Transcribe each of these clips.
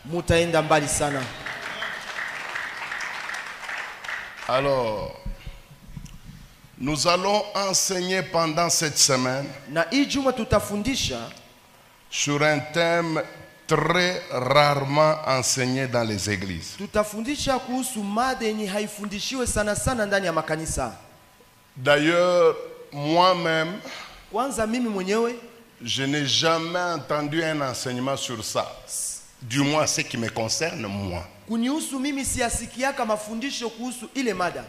mutaenda mbali sana. Alors, nous allons enseigner pendant cette semaine Na hii juma tutafundisha sur un thème très rarement enseigné dans les églises. Tutafundisha kuhusu mada yenye haifundishiwe sana sana ndani ya makanisa. D'ailleurs, moi-même, Kwanza mimi mwenyewe je n'ai jamais entendu un enseignement sur ça. Du moins, ce qui me concerne, moi. kunihusu mimi siasikiaka mafundisho kuhusu ile mada.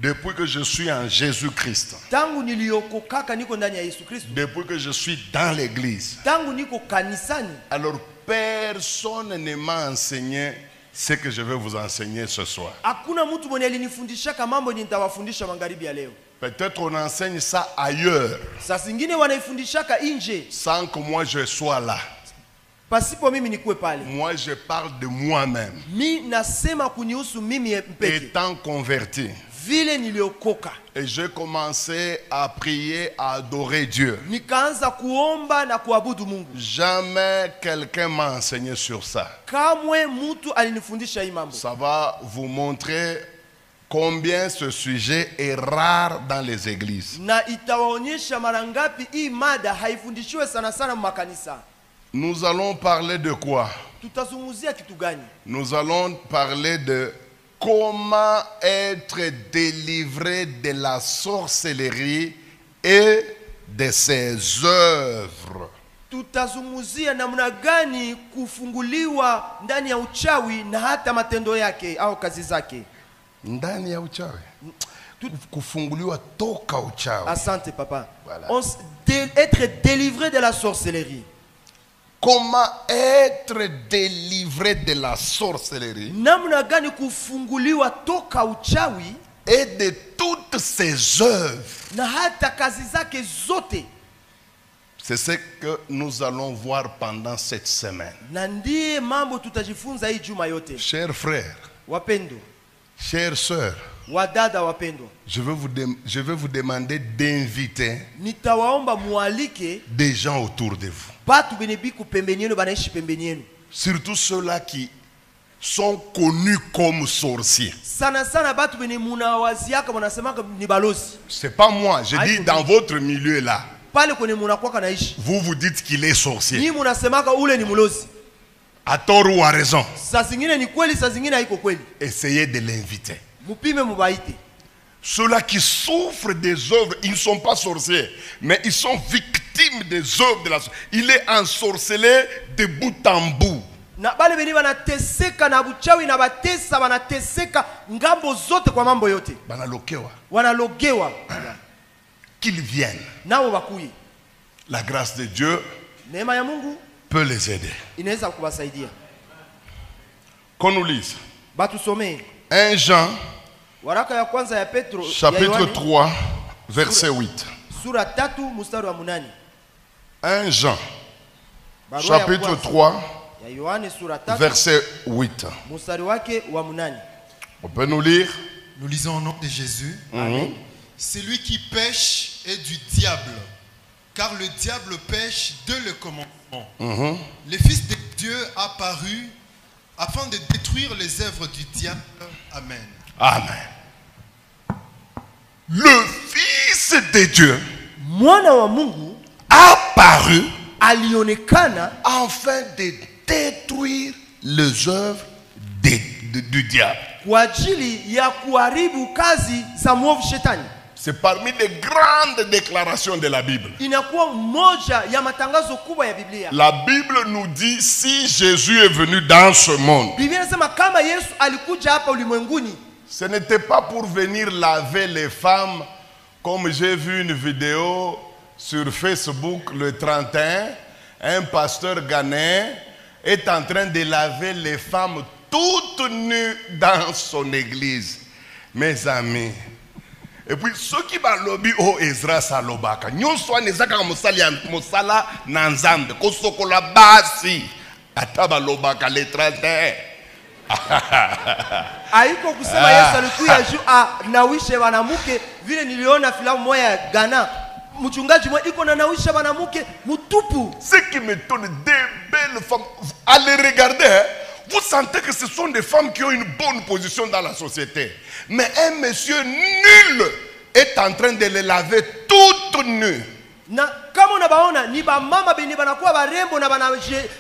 Depuis que je suis en Jésus-Christ, Tangu niliokokaka niko ndani ya Yesu Kristo. depuis que je suis dans l'église, Tangu niko kanisani. alors personne ne m'a enseigné ce que je vais vous enseigner ce soir. Hakuna mtu mwenye alinifundishaka mambo nitawafundisha magharibi ya leo. Peut-être on enseigne ça ailleurs, Saa zingine wanaifundishaka nje sans que moi je sois là. pasipo mimi nikuwe pale. Moi je parle de moi-même, Mi nasema kunihusu mimi mpeke. étant converti. Vile niliokoka. Et j'ai commencé à prier, à adorer Dieu. Nikaanza kuomba na kuabudu Mungu. Jamais quelqu'un m'a enseigné sur ça. Kamwe mtu alinifundisha hii mambo. Ça va vous montrer combien ce sujet est rare dans les églises. Na itawaonyesha mara ngapi hii mada haifundishiwe sana sana makanisa. Nous allons parler de quoi? Tutazungumzia kitu gani? Nous allons parler de comment être délivré de la sorcellerie et de ses œuvres. Tutazungumzia namna gani kufunguliwa ndani ya uchawi na hata matendo yake au kazi zake. Ndani ya uchawi. Kufunguliwa toka uchawi. Asante papa. Voilà. Être délivré de la sorcellerie. Comment être délivré de la sorcellerie Namna gani kufunguliwa toka uchawi et de toutes ses œuvres. na hata kazi zake zote. C'est ce que nous allons voir pendant cette semaine. Na ndiye mambo tutajifunza hii juma yote. Chers frères, Wapendo, chères sœurs, wadada wapendo, je vais vous demander d'inviter nitawaomba mualike des gens autour de vous. batu bene biku pembeni yenu banaishi pembeni yenu. Surtout ceux-là qui sont connus comme sorciers. Sana sana batu bene munawaziaka wanasemaka ni balozi. C'est pas moi, je dis dans votre milieu là. Pale kwenye munakuwa naishi. Vous vous dites qu'il est sorcier. Ni munasemaka ule ni mulozi. À tort ou à raison. Saa zingine ni kweli, saa zingine haiko kweli. Essayez de l'inviter. Mupime mubaite. Ceux-là qui souffrent des œuvres, ils ne sont pas sorciers, mais ils sont victimes des œuvres de la sorcellerie. Il est ensorcelé de bout en bout. Na bale beni wanateseka na buchawi na batesa wanateseka ngambo zote kwa mambo yote. Banalokewa. Wanalogewa. Qu'ils viennent. Nao bakuye. La grâce de Dieu Neema ya Mungu peut les aider. inaweza kuwasaidia. Qu'on nous lise. Batusomee 1 Jean, waraka ya kwanza ya Petro ya chapitre Yohane, 3, verset 8. sura 3 mstari wa 8. 1 Jean, Barua ya chapitre kwanza 3, ya Yohane sura 3 verset 8. mstari wake wa 8. On peut nous lire. Nous lisons au nom de Jésus. Amen. Celui qui pêche est du diable, car le diable pêche dès le commencement. Le Fils de Dieu apparu afin de détruire les œuvres du diable. Amen. Amen. Le Fils de Dieu Mwana wa Mungu apparu alionekana afin de détruire les œuvres du diable. kwa ajili ya kuharibu kazi za mwovu shetani. C'est parmi les grandes déclarations de la Bible. Inakuwa moja ya matangazo kubwa ya Biblia. La Bible nous dit si Jésus est venu dans ce monde, Biblia inasema kama Yesu alikuja hapa ulimwenguni, ce n'était pas pour venir laver les femmes, comme j'ai vu une vidéo sur Facebook le 31, un pasteur ghanéen est en train de laver les femmes toutes nues dans son église. Mes amis. Et puis ceux qui va lobby au Ezra Salobaka, nous sommes musala nanzambe, kosokola basi, ataba lobaka le 31. haiko kusema Yesu alikuja juu nawishe wanamuke vile niliona filamu moja ya Ghana. Mchungaji mmoja iko na nawisha wanamuke mutupu. Ce qui me donne des belles femmes, allez regarder, vous sentez que ce sont des femmes qui ont une bonne position dans la société. Mais un monsieur nul est en train de les laver toutes nues. Na kama unabaona ni ba mama beni banakuwa barembo na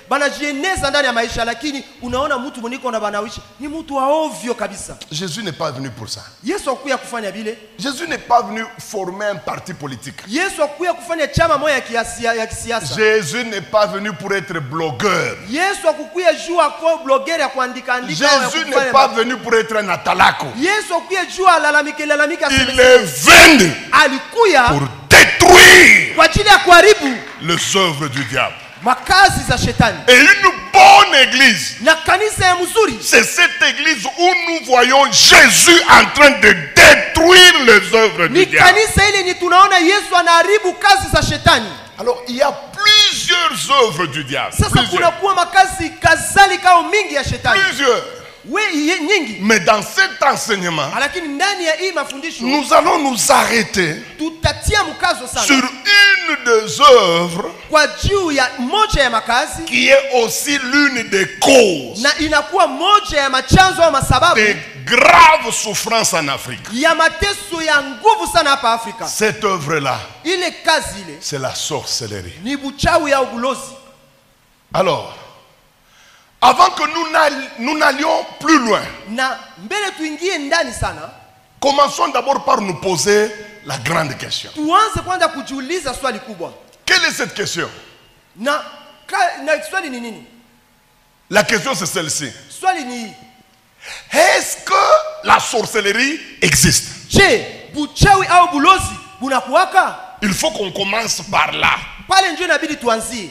banajieneza ndani ya maisha, lakini unaona mtu mweniko na banawishi ni mtu wa ovyo kabisa. Jésus n'est pas venu pour ça. Yesu hakuya kufanya bile. Jésus n'est pas venu former un parti politique. Yesu hakuya kufanya chama moja ya kisiasa. Jésus n'est pas venu pour être blogueur. Yesu hakuya jua kwa blogger ya kuandika andika. Jésus n'est pas venu pour être un atalako. Yesu hakuya jua lalamika. Il est venu alikuya pour détruire kwa ajili ya kuharibu les œuvres du diable. makazi za shetani. Et une bonne église, Na kanisa ya mzuri, c'est cette église où nous voyons Jésus en train de détruire les œuvres du ni diable. kanisa ile ni tunaona Yesu anaharibu kazi za shetani. Alors il y a plusieurs œuvres du diable. Sasa kuna kuwa makazi kadhalika au mingi ya shetani. Plusieurs. Nyingi. Mais dans cet enseignement, Lakini ndani ya hii mafundisho nous allons nous arrêter tutatia mkazo sana sur une des œuvres kwa juu ya moja ya makazi, qui est aussi l'une des causes na inakuwa moja ya machanzo au masababu des graves souffrances en Afrique. ya mateso ya nguvu sana hapa Afrika. Cette œuvre-là, Ile kazi ile c'est la sorcellerie. ni buchawi ya ubulozi. Alors, avant que nous n'allions plus loin, Na mbele tuingie ndani sana, commençons d'abord par nous poser la grande question. tuanze kwanza kujiuliza swali kubwa. Quelle est cette question? Na swali ni nini? La question c'est celle-ci. Swali ni hii: Est-ce que la sorcellerie existe? je, buchawi au bulozi bunakuwaka? Il faut qu'on commence par là. Pale ndio inabidi tuanzie.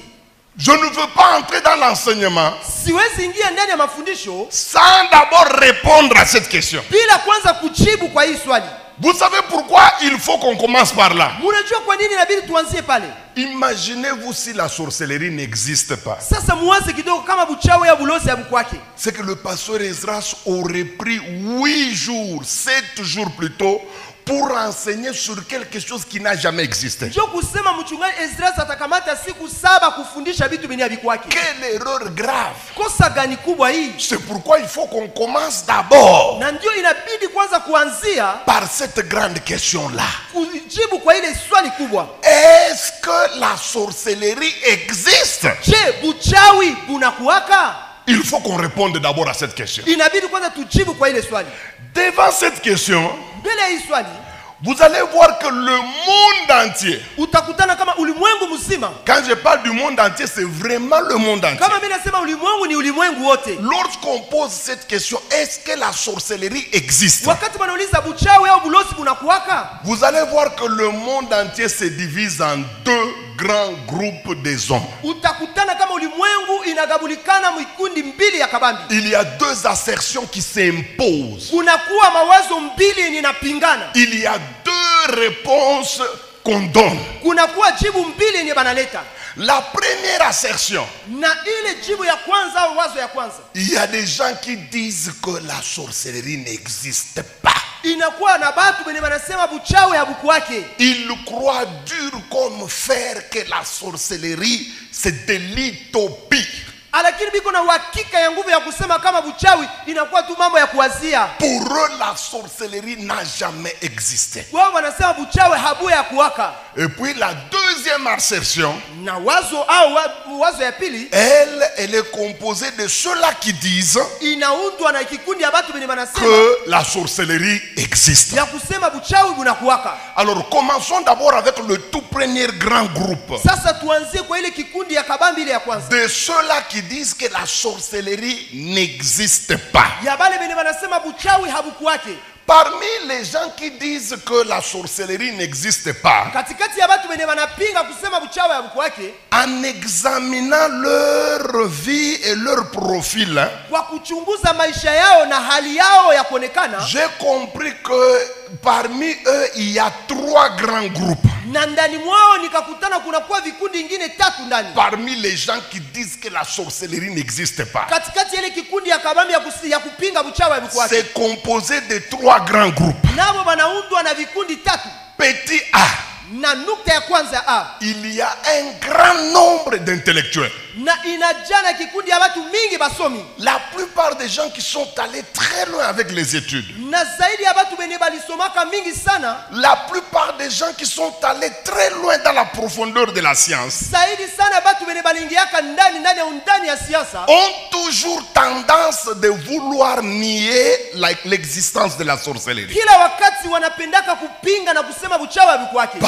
Je ne veux pas entrer dans l'enseignement Siwezi ingia ndani ya mafundisho sans d'abord répondre à cette question. bila kwanza kujibu kwa hii swali. Vous savez pourquoi il faut qu'on commence par là? Munajua kwa nini inabidi tuanzie pale? Imaginez-vous si la sorcellerie n'existe pas. Sasa muanze kidogo kama buchawi au bulozi habukwake. C'est que le pasteur Esdras aurait pris 8 jours, 7 jours plus tôt, pour enseigner sur quelque chose qui n'a jamais existé. Ndio kusema mchungaji Esdras atakamata siku 7 kufundisha vitu vyenye havikwake. Quelle erreur grave! Kosa gani kubwa hii? C'est pourquoi il faut qu'on commence d'abord Na ndio inabidi kwanza kuanzia par cette grande question-là. kujibu kwa ile swali kubwa. Est-ce que la sorcellerie existe? Je, buchawi bunakuwaka? Il faut qu'on réponde d'abord à cette question. Inabidi kwanza tujibu kwa ile swali. Devant cette question, Mbele ya hii swali vous allez voir que le monde entier, utakutana kama ulimwengu mzima. quand je parle du monde entier, c'est vraiment le monde entier. Kama mimi nasema ulimwengu ni ulimwengu wote. Lorsqu'on pose cette question, est-ce que la sorcellerie existe? Wakati wanauliza buchawi au bulozi bunakuwaka, Vous allez voir que le monde entier se divise en deux grands groupes des hommes. utakutana kama ulimwengu inagabulikana mikundi mbili ya kabambi. Il y a deux assertions qui s'imposent. Kunakuwa mawazo mbili yenye napingana. Il y a deux réponses qu'on donne. Kunakuwa jibu mbili yenye banaleta. La première assertion, Na ile jibu ya kwanza au wazo ya kwanza, il y a des gens qui disent que la sorcellerie n'existe pas. inakuwa na batu benye banasema buchawi habukuwake. Ils croient dur comme fer que la sorcellerie c'est de l'utopie. Lakini biko na uhakika ya nguvu ya kusema kama buchawi inakuwa tu mambo ya kuwazia. Pour eux, la sorcellerie n'a jamais existé. Wao wanasema buchawi habuya ya kuwaka. Et puis la deuxième assertion, Na wazo au wazo ya pili, elle est composée de ceux-là qui disent inaundwa na kikundi ya batu benye banasema que la sorcellerie existe. ya kusema buchawi bunakuwaka. Alors commençons d'abord avec le tout premier grand groupe. Sasa tuanzie kwa ile kikundi ya kabambi ile ya kwanza. De ceux-là qui disent que la sorcellerie n'existe pas. Ya bale benye banasema buchawi habukuwake. Parmi les gens qui disent que la sorcellerie n'existe pas, Katikati ya batu benye banapinga kusema buchawi habukuwake, en examinant leur vie et leur profil, kwa kuchunguza maisha yao na hali yao ya kuonekana, j'ai compris que parmi eux, il y a trois grands groupes. na ndani mwao nikakutana kunakuwa vikundi ingine 3 ndani. Parmi les gens qui disent que la sorcellerie n'existe pas, Katikati ya ile kikundi ya kabambi ya kupinga buchawi habukuwake, c'est composé de trois grands groupes. nabo banaundwa na vikundi 3. Petit A, na nukta ya kwanza A, il y a un grand nombre d'intellectuels. na inajana kikundi ya watu mingi basomi, La plupart des gens qui sont allés très loin avec les études. na zaidi ya watu benye balisomaka mingi sana, La plupart des gens qui sont allés très loin dans la profondeur de la science zaidi sana watu benye balingiaka ndani ya undani ya siasa, ont toujours tendance de vouloir nier l'existence de la sorcellerie. kila wakati wanapendaka kupinga na kusema buchawi havikwake.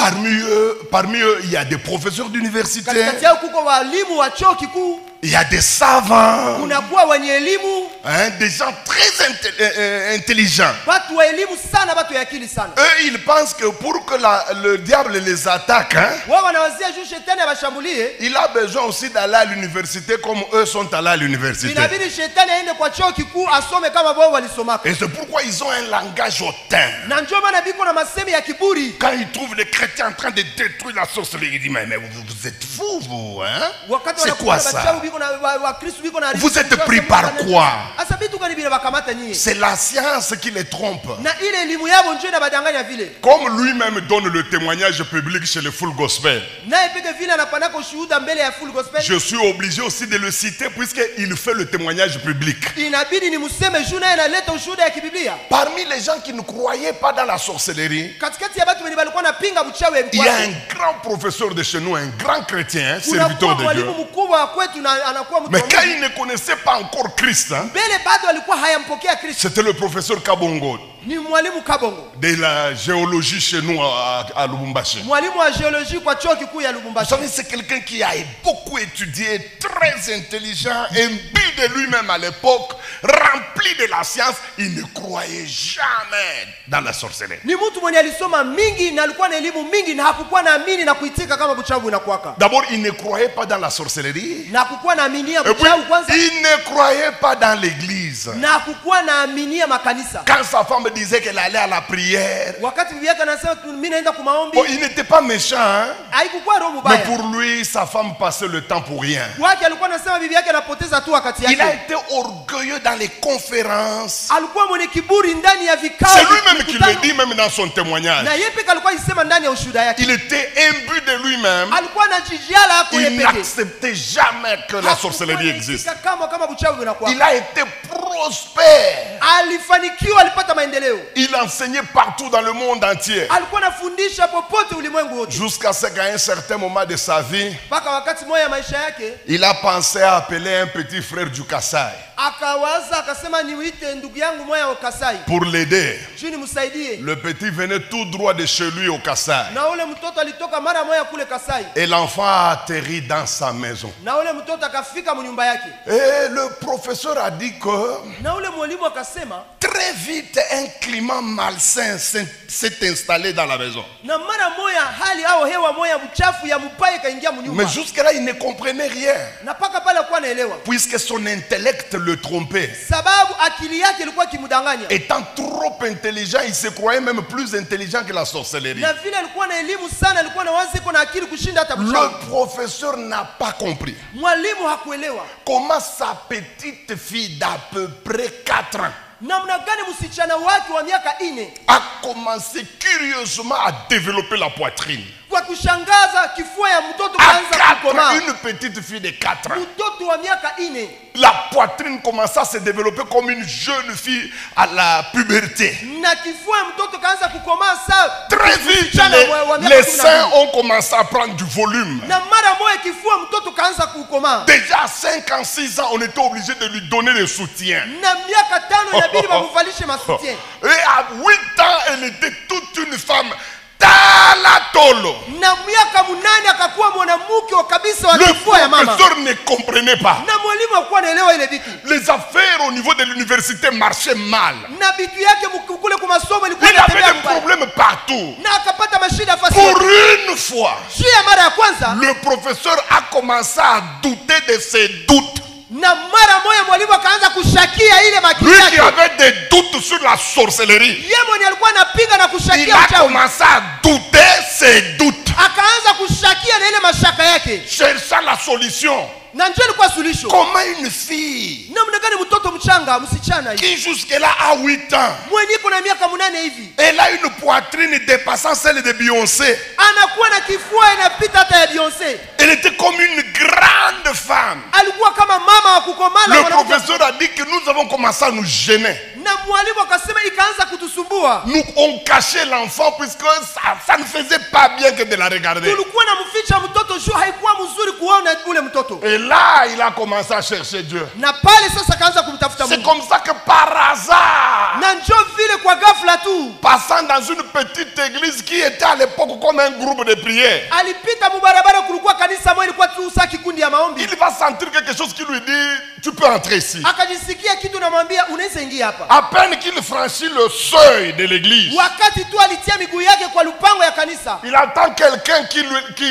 Parmi eux, il y a des professeurs d'université, Katikati yao kuko walimu wa chuo kikuu, il y a des savants, kunakuwa wenye elimu, des gens très intelligents. watu wa elimu sana, watu ya akili sana. Eux, ils pensent que pour que le diable les attaque, Wao wanawazia juu shetani abashambulie, il a besoin aussi d'aller à l'université comme eux sont allés à l'université. inabidi shetani aende kwa chuo kikuu asome kama wao walisomaka. Et c'est pourquoi ils ont un langage hautain. Na ndio maana biko na masemi ya kiburi. Quand ils trouvent les chrétiens en train de détruire la sorcellerie, ils disent mais vous êtes fous, vous, hein? Wakati C'est quoi wanakuwa ça? bachawi biko na wa Kristo biko na Vous êtes pris par quoi? Asa bitu kani bila bakamata nyie. C'est la science qui les trompe. Na ile elimu yao ndio inabadanganya vile. Comme lui-même donne le témoignage public chez le Full Gospel, Naye peke vile anapanaka ushuhuda mbele ya full gospel. je suis obligé aussi de le citer puisqu'il fait le témoignage public. Inabidi ni museme juu naye analeta ushuhuda ya kibiblia. Parmi les gens qui ne croyaient pas dans la sorcellerie, Katikati ya watu wenye balikuwa napinga buchawi il y a un grand professeur de chez nous, un grand chrétien, serviteur de Dieu. mwalimu mkubwa wa kwetu na anakuwa mtu Mais wa quand Mungu. il ne connaissait pas encore Christ, hein, Mbele bado alikuwa hayampokea Kristo. c'était le professeur Kabongo Ni mwalimu Kabongo, de la géologie chez nous à Lubumbashi. mwalimu wa geologie kwa chuo kikuu ya Vous Lubumbashi. savez, c'est quelqu'un qui a beaucoup étudié, très intelligent, imbu de lui-même à l'époque, rempli de la science. Il ne croyait jamais dans la sorcellerie. Ni mtu mwenye alisoma mingi na alikuwa na elimu mingi na hakukuwa naamini na kuitika kama buchawi inakuwaka. D'abord, il ne croyait pas dans la sorcellerie. Na hakukuwa naaminia Et puis, buchawi kwanza, il ne croyait pas dans l'église. na hakukuwa naaminia makanisa. Quand sa femme disait qu'elle allait à la prière, Wakati bibi yake anasema mimi naenda kwa maombi, bon, il n'était pas méchant, hein? haikukuwa roho Mais mbaya. pour lui, sa femme passait le temps pour rien. Wake alikuwa anasema bibi yake anapoteza tu wakati Il a yake. été orgueilleux dans les conférences. Alikuwa mwenye kiburi ndani ya vikao. C'est lui-même qui mikutano. le dit, même dans son témoignage. Na yeye peke alikuwa isema ndani ya ushuhuda yake. Il était imbu de lui-même. Alikuwa anajijiala hapo yeye Il peke. n'acceptait jamais que la sorcellerie existe. Kama buchawi inakuwa. Il a été prospère. Alifanikiwa, alipata maendeleo. Il enseignait partout dans le monde entier. Alikuwa anafundisha popote ulimwengu wote. Jusqu'à ce qu'à un certain moment de sa vie, Mpaka wakati moja ya maisha yake il a pensé à appeler un petit frère du Kassai akawaza akasema niuite ndugu yangu moya wa Kasai pour l'aider. juu nimsaidie. Le petit venait tout droit de chez lui au Kassai. Na ule mtoto alitoka mara moja kule Kasai. Et l'enfant a atterri dans sa maison. Na ule mtoto akafika mnyumba yake. Et le professeur a dit que Na ule mwalimu akasema très vite un climat malsain s'est installé dans la maison. na mara moja hali au hewa moja mchafu ya mpai kaingia mnyumba. Mais jusque-là, il ne comprenait rien. Na paka pale kwa naelewa. Puisque son intellect le trompait. Sababu akili yake ilikuwa kimdanganya. Étant trop intelligent, il se croyait même plus intelligent que la sorcellerie. Na vile alikuwa na elimu sana, alikuwa na wazi kuna akili kushinda hata Le mchawi. professeur n'a pas compris Mwalimu hakuelewa comment sa petite fille d'à peu près 4 ans namna gani msichana wake wa miaka 4 a commencé curieusement à développer la poitrine. kwa kushangaza kifua ya mtoto À kaanza 4 kukomaa. ans, une petite fille de 4 ans. Mtoto wa miaka 4 La poitrine commença à se développer comme une jeune fille à la puberté. na kifua ya mtoto kaanza kukomaa saa Très vite, msichana wa miaka les 12. seins ont commencé à prendre du volume. Na mara moja kifua mtoto kaanza kukomaa. Déjà à 5 ans, 6 ans, on était obligé de lui donner des soutiens. Na miaka 5 inabidi bamuvalishe masutien. Et à 8 ans, elle était toute une femme. Talatolo. Na miaka 8 akakuwa mwanamke wa kabisa wa Le kifua ya mama. professeur ne comprenait pas. Na mwalimu hakuwa anaelewa ile vitu. Les affaires au niveau de l'université marchaient mal. Na bitu yake kule kwa masomo ilikuwa Il avait inatembea des mbaya. problèmes partout. Na akapata mashida fasi. Pour une fois, Juu ya mara ya kwanza le professeur a commencé à douter de ses doutes. na mara moja mwalimu akaanza kushakia ile makini Lui qui yake. avait des doutes sur la sorcellerie, Yeye mwenye alikuwa anapiga na il kushakia a uchawi. commencé à douter ses doutes. akaanza kushakia na ile mashaka yake, cherchant la solution. na njoo ilikuwa suluhisho. Comment une fille Namna gani mtoto mchanga msichana hivi qui jusque-là a 8 ans, mwenye kuna miaka 8 hivi elle a une poitrine dépassant celle de Beyoncé. anakuwa na kifua inapita hata ya Beyoncé. Elle était comme une grande femme. Alikuwa kama mama wa kukomana. Le professeur a dit que nous avons commencé à nous gêner. Na mwalimu akasema ikaanza kutusumbua. Nous on cachait l'enfant puisque ça ne faisait pas bien que de la regarder. Tulikuwa na mficha mtoto juu haikuwa mzuri kuona ule mtoto. Et là, il a commencé à chercher Dieu. Na pale sasa kaanza kumtafuta Mungu. C'est comme ça que par hasard, Na njoo vile kwa ghafla tu, passant dans une petite église qui était à l'époque comme un groupe de prière, alipita mubarabara, kulikuwa kanisa moja ilikuwa tu saa kikundi ya maombi. il va sentir quelque chose qui lui dit tu peux entrer ici. Akajisikia kitu namwambia unaweza ingia hapa. À peine qu'il franchit le seuil de l'église, Wakati tu alitia miguu yake kwa lupango ya kanisa, il entend quelqu'un qui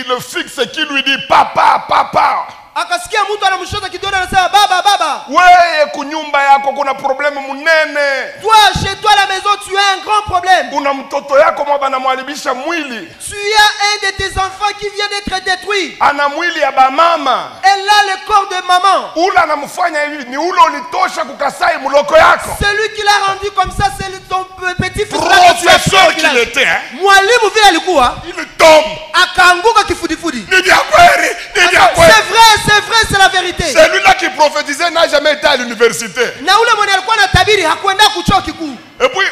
le fixe et qui lui dit papa, papa. akasikia mtu anamshota kidole anasema baba, baba. Wewe kunyumba yako kuna problème munene. Toi chez toi à la maison tu as un grand problème. Kuna mtoto yako mwa banamwalibisha mwili. Tu as un de tes enfants qui vient d'être détruit. Ana mwili ya bamama. Elle a le corps de maman. Ule anamfanya hivi ni ule ulitosha kukasai muloko yako. Celui qui l'a rendu comme ça, c'est ton petit fils. Professeur qu'il était, hein? Mwalimu vile alikuwa, Il tombe. akaanguka kifudifudi. Ni dia kweli, ni dia kweli. C'est vrai, c'est la vérité. Celui-là qui prophétisait n'a jamais été à l'université. Na ule mwenye alikuwa anatabiri hakuenda kuchuo kikuu. Et puis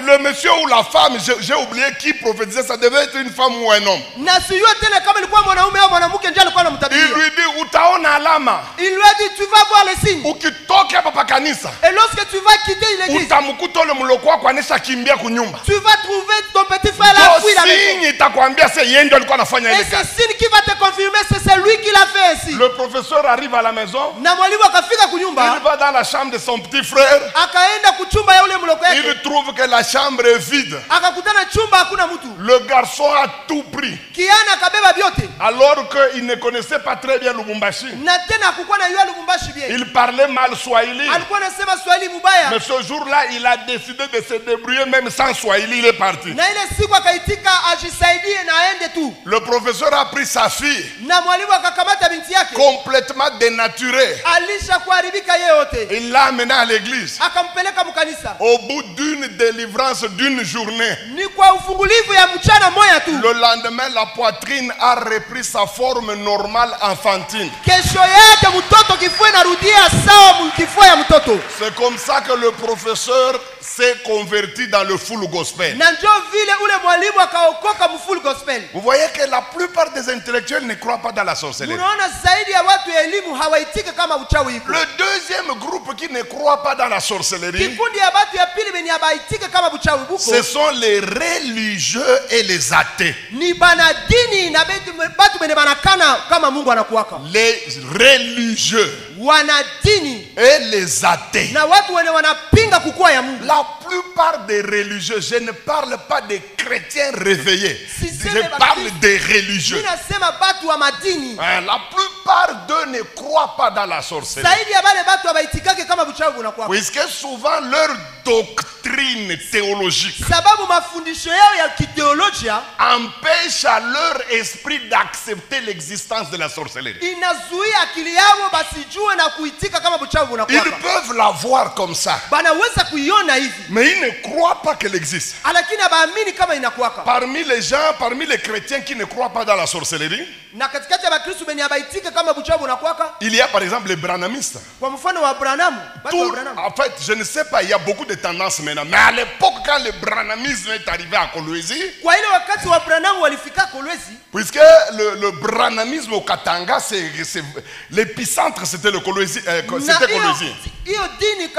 le monsieur ou la femme, j'ai oublié qui prophétisait, ça devait être une femme ou un homme. Na sijui tena kama ilikuwa mwanaume au mwanamke ndiye alikuwa Il anamtabiria. lui dit utaona alama. Il lui a dit tu vas voir les signes. Ukitoka hapa pa kanisa, Et lorsque tu vas quitter l'église, utamkuta ule mloko wako anesha kimbia kunyumba. tu vas trouver ton petit frère là fouille la maison. Signe itakwambia c'est yeye ndio alikuwa anafanya Et ile ce kazi. signe qui va te confirmer, c'est celui qui l'a fait ainsi. Le professeur arrive à la maison, Na mwalimu akafika il kunyumba, va dans la chambre de son petit frère, akaenda kuchumba ya ule mloko yake. il trouve que la chambre est vide. Akakutana chumba hakuna mtu. Le garçon a tout pris, Kiana akabeba vyote. alors qu'il ne connaissait pas très bien Lubumbashi. Na tena hakukuwa na yule Lubumbashi bien. Il parlait mal Swahili. Alikuwa anasema Swahili mubaya. Mais ce jour-là, il a décidé de se débrouiller même sans Swahili, il est parti. Na ile siku akaitika ajisaidie na aende tu. Le professeur a pris sa fille, Na mwalimu akakamata binti yake. complètement dénaturée. Alisha kuharibika yeye yote. Il l'a amené à l'église. Akampeleka mkanisa. Au bout d'une délivrance d'une journée, Ni kwa ufungulivu ya mchana moja tu. le lendemain, la poitrine a repris sa forme normale enfantine. Kesho yake mtoto kifua inarudia sawa kifua ya mtoto. C'est comme ça que le professeur s'est converti dans le full gospel. Na njoo vile ule mwalimu akaokoka mfull gospel. Vous voyez que la plupart des intellectuels ne croient pas dans la sorcellerie. Unaona zaidi ya watu ya elimu hawaitiki kama uchawi iko. Le deuxième groupe qui ne croit pas dans la sorcellerie, Kikundi ya watu ya pili benye habaitiki kama uchawi buko. ce sont les religieux et les athées. Ni banadini na batu benye banakana kama Mungu anakuwaka. Les religieux Wanadini et les athées. na watu wenye wanapinga kukua ya Mungu. La plupart des religieux, je ne parle pas des chrétiens réveillés, Si je c'est les parle baptistes, des religieux. Ninasema batu wa madini. Hein, la plupart d'eux ne croient pas dans la sorcellerie. Zaidi ya bale batu habaitikake kama uchawi unakuwa. Puisque souvent leur doctrine théologique Sababu mafundisho yao ya kiteolojia empêche à leur esprit d'accepter l'existence de la sorcellerie. inazuia akili yao basijue na kuitika kama uchawi unakuwa. Ils peuvent la voir comme ça, Banaweza kuiona hivi. mais ils ne croient pas qu'elle existe. Lakini habaamini kama inakuwaka. Parmi les gens, parmi les chrétiens qui ne croient pas dans la sorcellerie, Na katikati ya Bakristo benye habaitika kama uchawi unakuwaka, il y a par exemple les branhamistes. kwa mfano wa Branham, batu wa Branham. En fait, je ne sais pas, il y a beaucoup de tendances maintenant. Mais à l'époque, quand le branhamisme est arrivé à Kolwezi, Kwa ile wakati wa Branham walifika Kolwezi, puisque le branhamisme au Katanga, l'épicentre, c'était le Kolwezi. na C'était Kolwezi. hiyo dini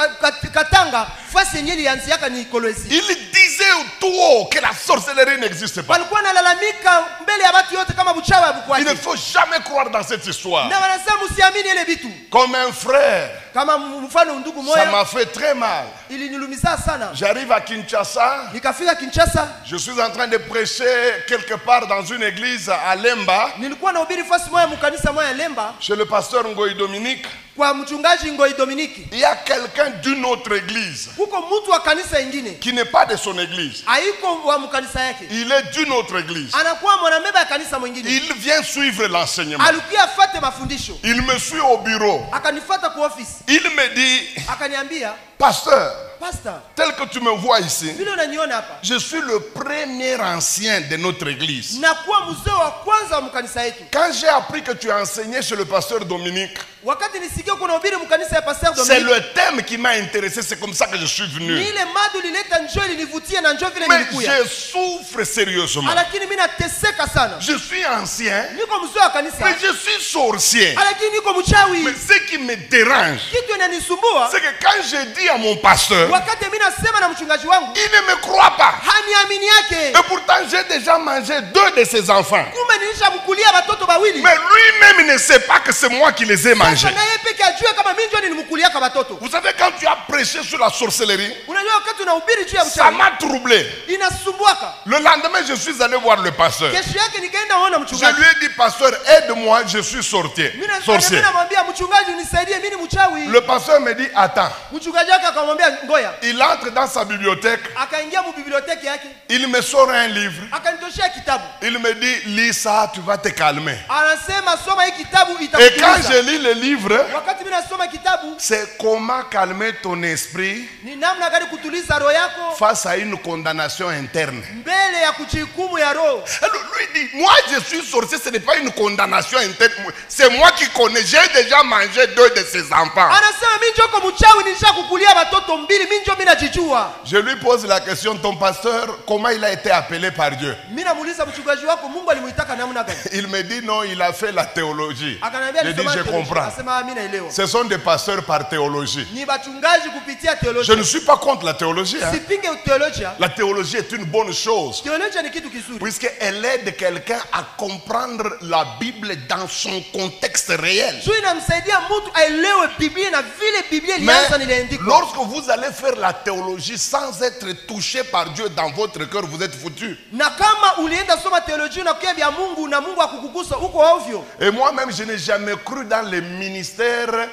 Katanga fasi yenyewe ilianziaka ni Kolwezi. Il disait tout haut que la sorcellerie n'existe pas. Walikuwa nalalamika mbele ya watu yote kama uchawi Il ne habukwaki. faut jamais croire dans cette histoire. Na wanasema msiamini ile vitu. Comme un frère Kama mfano ndugu Ça moya m'a fait très mal. ilinilumisa sana. J'arrive à Kinshasa. Nikafika Kinshasa, Je suis en train de prêcher quelque part dans une église à Lemba, nilikuwa nahubiri fasi moya mkanisa moya Lemba chez le pasteur Ngoyi Dominique. kwa mchungaji Ngoi Dominiki. Il y a quelqu'un d'une autre église Kuko mtu wa kanisa ingine qui n'est pas de son église. haiko wa mkanisa yake, Il est d'une autre église. anakuwa mwanamemba ya kanisa mwingine. Il vient suivre l'enseignement. Alikia fate mafundisho, Il me suit au bureau. akanifata kwa ofisi, Il me dit, akaniambia, pasteur, pastor, tel que tu me vois ici, vile unaniona hapa, je suis le premier ancien de notre église. nakuwa mzee wa kwanza wa mkanisa yetu. Quand j'ai appris que tu as enseigné chez le pasteur Dominique, Wakati nisikia kuna hubiri mkanisa ya pastor c'est Dominique, le thème qui m'a intéressé, c'est comme ça que je suis ni venu. ile madu lileta njoo ilinivutia na njoo vile Mais nilikuya. je souffre sérieusement. Lakini mimi nateseka sana. Je suis ancien, Niko mzee wa kanisa, mais je suis sorcier. lakini niko mchawi. Mais ce qui me dérange, Kitu inanisumbua, c'est que quand je dis à mon pasteur, wakati mimi nasema na mchungaji wangu, il ne me croit pas. haniamini yake. Et pourtant, j'ai déjà mangé 2 de ses enfants. Kumbe nilishamkulia watoto wawili. Mais lui-même, il ne sait pas que c'est moi qui les ai mangés. Sasa naye peke ajue kama mimi ndio nilimkuliaka watoto. Vous savez, quand tu as prêché sur la sorcellerie, Unajua wakati unahubiri juu ya ça mchawi, m'a troublé. inasumbuaka. Le lendemain, je suis allé voir le pasteur. Kesho yake nikaenda ona Je mchungaji. lui ai dit, pasteur, aide-moi, je suis sorcier. Mimi namwambia mchungaji, unisaidie mimi ni mchawi. Le pasteur me dit, attends. Mchungaji wake akamwambia ngoja. Il entre dans sa bibliothèque. Akaingia mu biblioteki yake, Il me sort un livre. akanitoshia kitabu. Il me dit, lis ça, tu vas te calmer. Anasema soma hii kitabu Et quand itakutuliza. je lis le livre, Wakati mimi nasoma kitabu, c'est comment calmer ton esprit ni namna gani kutuliza roho yako face à une condamnation interne. mbele ya kujihukumu ya roho. Alors lui dit, moi je suis sorcier, ce n'est pas une condamnation interne. C'est moi qui connais, j'ai déjà mangé 2 de ses enfants. Anasema mimi njoko mchawi, nilishakukulia watoto mbili, mimi njo mimi najijua. Je lui pose la question, ton pasteur, comment il a été appelé par Dieu? Mimi namuuliza mchungaji wako Mungu alimuitaka namna gani? Il me dit non, il a fait la théologie. Akanambia Je dis, je comprends. Anasema mimi naelewa. Ce sont des pasteurs par théologie. Ni bachungaji kupitia Je teolojia. ne suis pas contre la théologie. Hein. Sipinge teolojia. La théologie est une bonne chose. Teolojia ni kitu kizuri. Puisqu'elle aide quelqu'un à comprendre la Bible dans son contexte réel. Juu inamsaidia mtu aelewe Biblia na vile Biblia ilianza Mais niliandikwa. lorsque vous allez faire la théologie sans être touché par Dieu dans votre cœur, vous êtes foutu. Na kama ulienda soma teolojia na kukia vya Mungu na Mungu akukugusa uko ovyo. Et moi-même, je n'ai jamais cru dans les ministères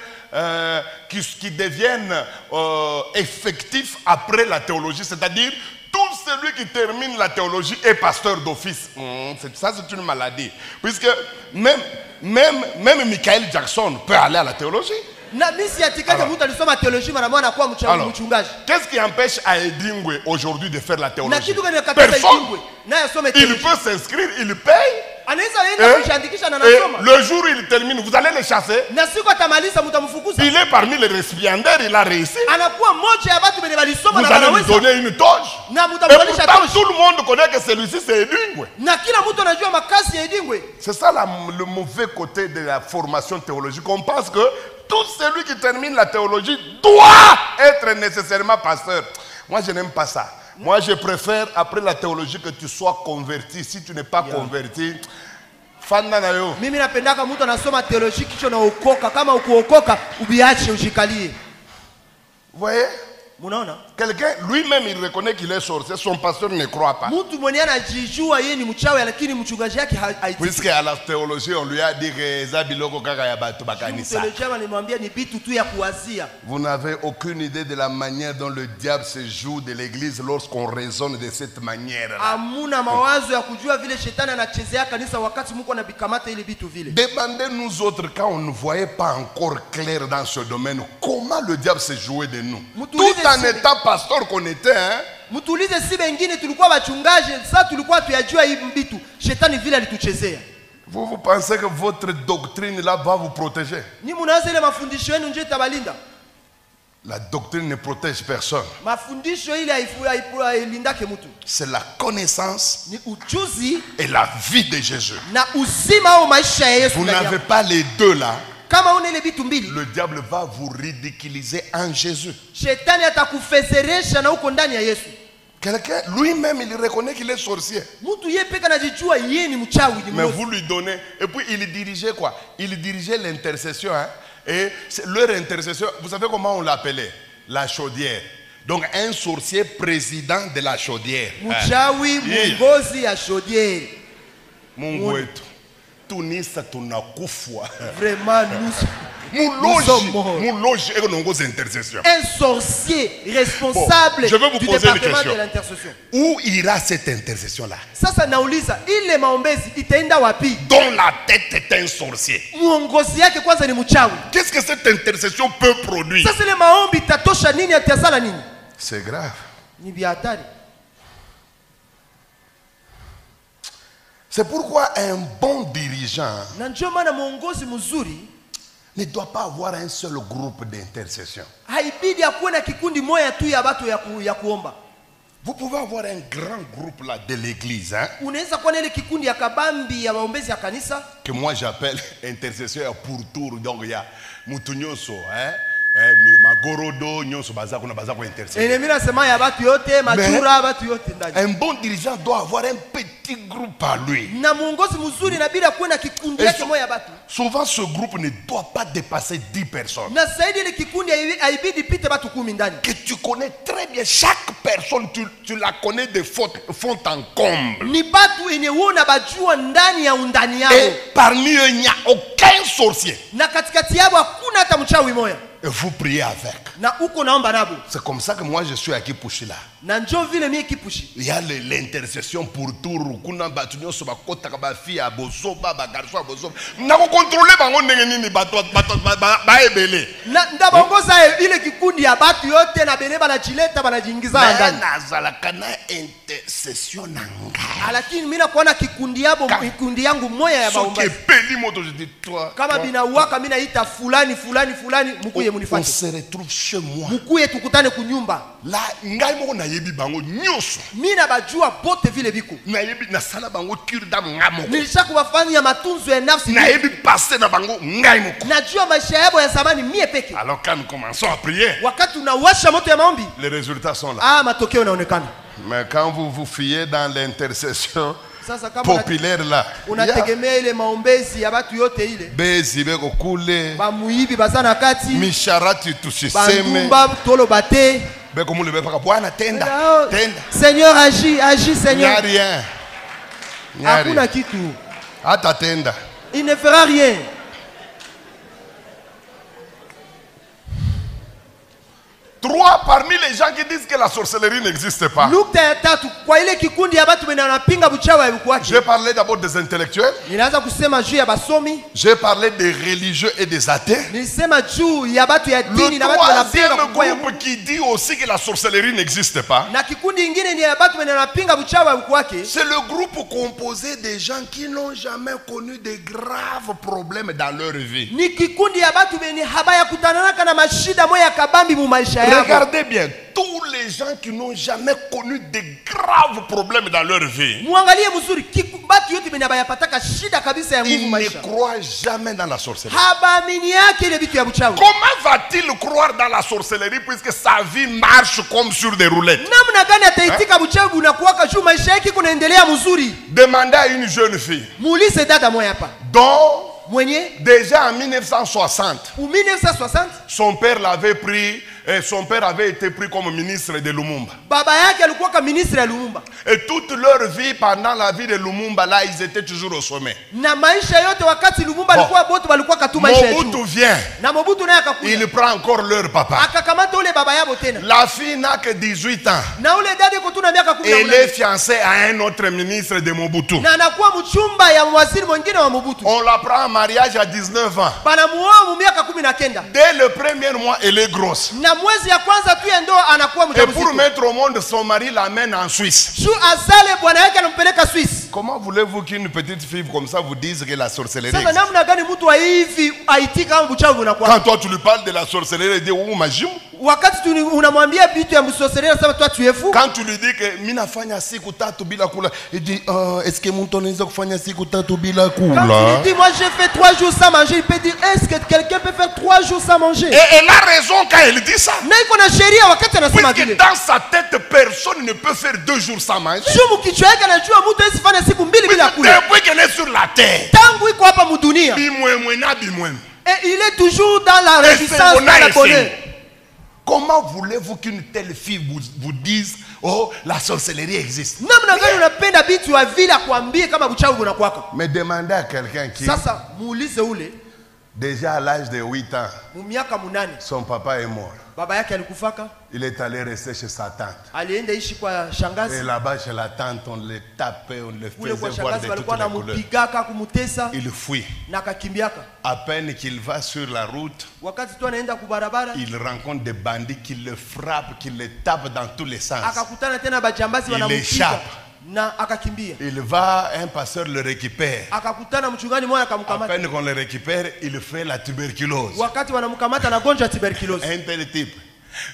qui deviennent effectifs après la théologie. C'est-à-dire, tout celui qui termine la théologie est pasteur d'office. Ça, c'est une maladie. Puisque même Michael Jackson peut aller à la théologie. Na mimi siatikake mtu alisoma teolojia mara moja anakuwa mchungaji. Qu'est-ce qui empêche Aedingwe aujourd'hui de faire la Na théologie? kitu gani nakataza Personne. Idingwe? Naye asome Il teolojia. peut s'inscrire, il paye. Anaweza aenda kujiandikisha na Et anasoma. le jour où il termine, vous allez le chasser. Na siku atamaliza mtamfukuza. Il est parmi les récipiendaires, il a réussi. Anakuwa moja ya watu wenye walisoma Vous na allez lui wanaweza. donner une toge. Na Et mtamvalisha pourtant, toshi. tout le monde connaît que celui-ci, c'est Edingwe. Na kila mtu anajua makasi ya Idingwe. C'est ça le mauvais côté de la formation théologique. On pense que tout celui qui termine la théologie doit être nécessairement pasteur. Moi, je n'aime pas ça. Moi, je préfère, après la théologie, que tu sois converti. Si tu n'es pas converti, fanda na yo. Mimi napendaka mtu anasoma teolojia kicho na ukoka. Kama ukuokoka ubiache ujikalie. Vous voyez? Munaona? Quelqu'un, lui-même, il reconnaît qu'il est sorcier. Son pasteur ne croit pas. Mtu mwenye anajijua yeye ni mchawi lakini mchungaji yake haitiki. Puisqu'à la théologie, on lui a dit que Zabiloko Kaka ya batu bakanisa. Teolojia alimwambia ni bitu tu ya kuwazia. Vous n'avez aucune idée de la manière dont le diable se joue de l'église lorsqu'on raisonne de cette manière. Amuna mawazo ya kujua vile shetani anachezea kanisa wakati mko na bikamata ile bitu vile. Demandez-nous autres, quand on ne voyait pas encore clair dans ce domaine, comment le diable s'est joué de nous. Tout en étant pasteur qu'on était, hein. Mtuulize si wengine tulikuwa wachungaji, sasa tulikuwa tuyajua hii bitu. Shetani vile alituchezea. Vous pensez que votre doctrine là va vous protéger? Ni munaanza ile mafundisho yenu nje tabalinda. La doctrine ne protège personne. Mafundisho ile hailindake mtu. C'est la connaissance Ni ujuzi et la vie de Jésus. na uzima au maisha ya Yesu. Vous n'avez pas les deux là. Kama una ile bitu mbili, Le diable va vous ridiculiser en Jésus. shetani atakufezeresha na uko ndani ya Yesu. Quelqu'un, lui-même, il reconnaît qu'il est sorcier. Mtu yeye peka anajijua yeye ni mchawi ni Mais mwovu. vous lui donnez. Et puis il dirigeait quoi? Il dirigeait l'intercession. Hein? Et leur intercession, vous savez comment on l'appelait? La chaudière. Donc un sorcier président de la chaudière. Mchawi mwongozi ya chaudière. Mungu wetu. Tunisa tunakufwa. Vraiment nous sommes morts. Un sorcier responsable du département de l'intercession. Où ira cette intercession-là? Sasa nauliza ile maombezi itaenda wapi? Dont la tête est un sorcier. Muongozi yake kwanza ni mchawi. Qu'est-ce que cette intercession peut produire? Sasa ile maombi tatosha nini, atasala nini? C'est grave. Ni biatari. C'est pourquoi un bon dirigeant ne doit pas avoir un seul groupe d'intercession. Vous pouvez avoir un grand groupe là de l'église, hein, que moi j'appelle intercession pour tour. Donc il y a Moutounyoso, hein, Magorodo, Nyoso Bazako, Bazako intercession. Un bon dirigeant doit avoir un petit groupe à lui. Et souvent ce groupe ne doit pas dépasser 10 personnes. Que tu connais très bien, chaque personne, tu la connais de fond en comble. Et parmi eux, il n'y a aucun sorcier. Et vous priez avec. C'est comme ça que moi je suis à Kipushila. Il y a l'intercession pour tout. On se retrouve chez moi. Là, mina bajua bote vile biko nilishakubafanya matunzo ya nafsi, najua maisha yao ya zamani mie peke. Alors quand nous commençons à prier, wakati unawasha moto ya maombi, les résultats sont là. matokeo yanaonekana. Mais quand vous vous fiez dans l'intercession populaire là, unategemea ile maombezi ya watu yote ile, bezi beko kule, bamuibi bazana kati, misharati tusiseme, bandumba tolo bate, beko mule beko Bwana tenda. Seigneur agis Seigneur. Il n'y a rien. Hakuna kitu. Hata tenda. Il ne fera rien. Trois parmi les gens qui disent que la sorcellerie n'existe pas. J'ai parlé d'abord des intellectuels. J'ai parlé des religieux et des athées. Le troisième groupe qui dit aussi que la sorcellerie n'existe pas, c'est le groupe composé des gens qui n'ont jamais connu de graves problèmes dans leur vie. Regardez bien, tous les gens qui n'ont jamais connu de graves problèmes dans leur vie, ils ne croient jamais dans la sorcellerie. Comment va-t-il croire dans la sorcellerie puisque sa vie marche comme sur des roulettes? Demandez à une jeune fille dont déjà en 1960, son père l'avait pris. Et son père avait été pris comme ministre de Lumumba. Et toute leur vie, pendant la vie de Lumumba, là, ils étaient toujours au sommet. Mobutu vient. Il prend encore leur papa. La fille n'a que 18 ans. Elle est fiancée à un autre ministre de Mobutu. On la prend en mariage à 19 ans. Dès le premier mois, elle est grosse. Et pour mettre au monde, son mari l'amène en Suisse. Comment voulez-vous qu'une petite fille comme ça vous dise que la sorcellerie existe? Quand toi tu lui parles de la sorcellerie, il dit oh majimu. Quand tu lui dis que minafanya siku tatu bila kula, il dit est-ce que mtu anaweza kufanya siku tatu bila kula? Quand tu lui dis moi j'ai fait 3 jours sans manger, il peut dire est-ce que quelqu'un peut faire 3 jours sans manger? Et elle a raison quand elle dit ça. Puisque dans sa tête personne ne peut faire 2 jours sans manger. Depuis qu'elle est sur la terre, Et il est toujours dans la Et résistance, c'est dans la honnête, bonheur. Comment voulez-vous qu'une telle fille vous dise, oh, la sorcellerie existe? Namna gani unapenda binti wa vile akwambie kama uchawi unakuwaka? Mais demandez à quelqu'un qui, Sasa muulize ule déjà à l'âge de 8 ans, mu miaka munane son papa est mort. baba yake alikufaka, Il est allé rester chez sa tante. alienda ishi kwa Et shangazi. là-bas, chez la tante, on le tapait, on le Kule kwa faisait voir shangazi de walikuwa toutes les couleurs. namupigaka kumutesa Il fuit. na akakimbiaka. À peine qu'il va sur la route, Wakati tu anaenda kubarabara il rencontre des bandits qui le frappent, qui le tapent dans tous les sens. akakutana tena bajambazi Il wanamupiga échappe. na akakimbia. Il va, un pasteur le récupère. Akakutana mchungaji mmoja À akamkamata. peine qu'on le récupère, il fait la tuberculose. Wakati wanamkamata na gonjwa ya tuberculose. Un tel type,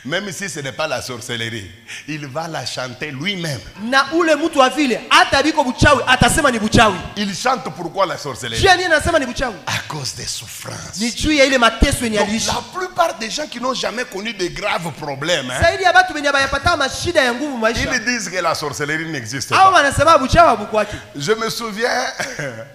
même si ce n'est pas la sorcellerie, il va la chanter lui-même. Na ule mtu wa vile hata biko buchawi atasema ni buchawi. Il chante pourquoi la sorcellerie? Jua nini anasema ni buchawi? À cause des souffrances. Ni juu ya ile mateso yenye Donc, aliishi. la plupart des gens qui n'ont jamais connu de graves problèmes, hein, Zaidi ya watu wenye bayapata mashida ya nguvu maisha. ils disent que la sorcellerie n'existe Hao pas. wanasema buchawi habukwaki. Je me souviens,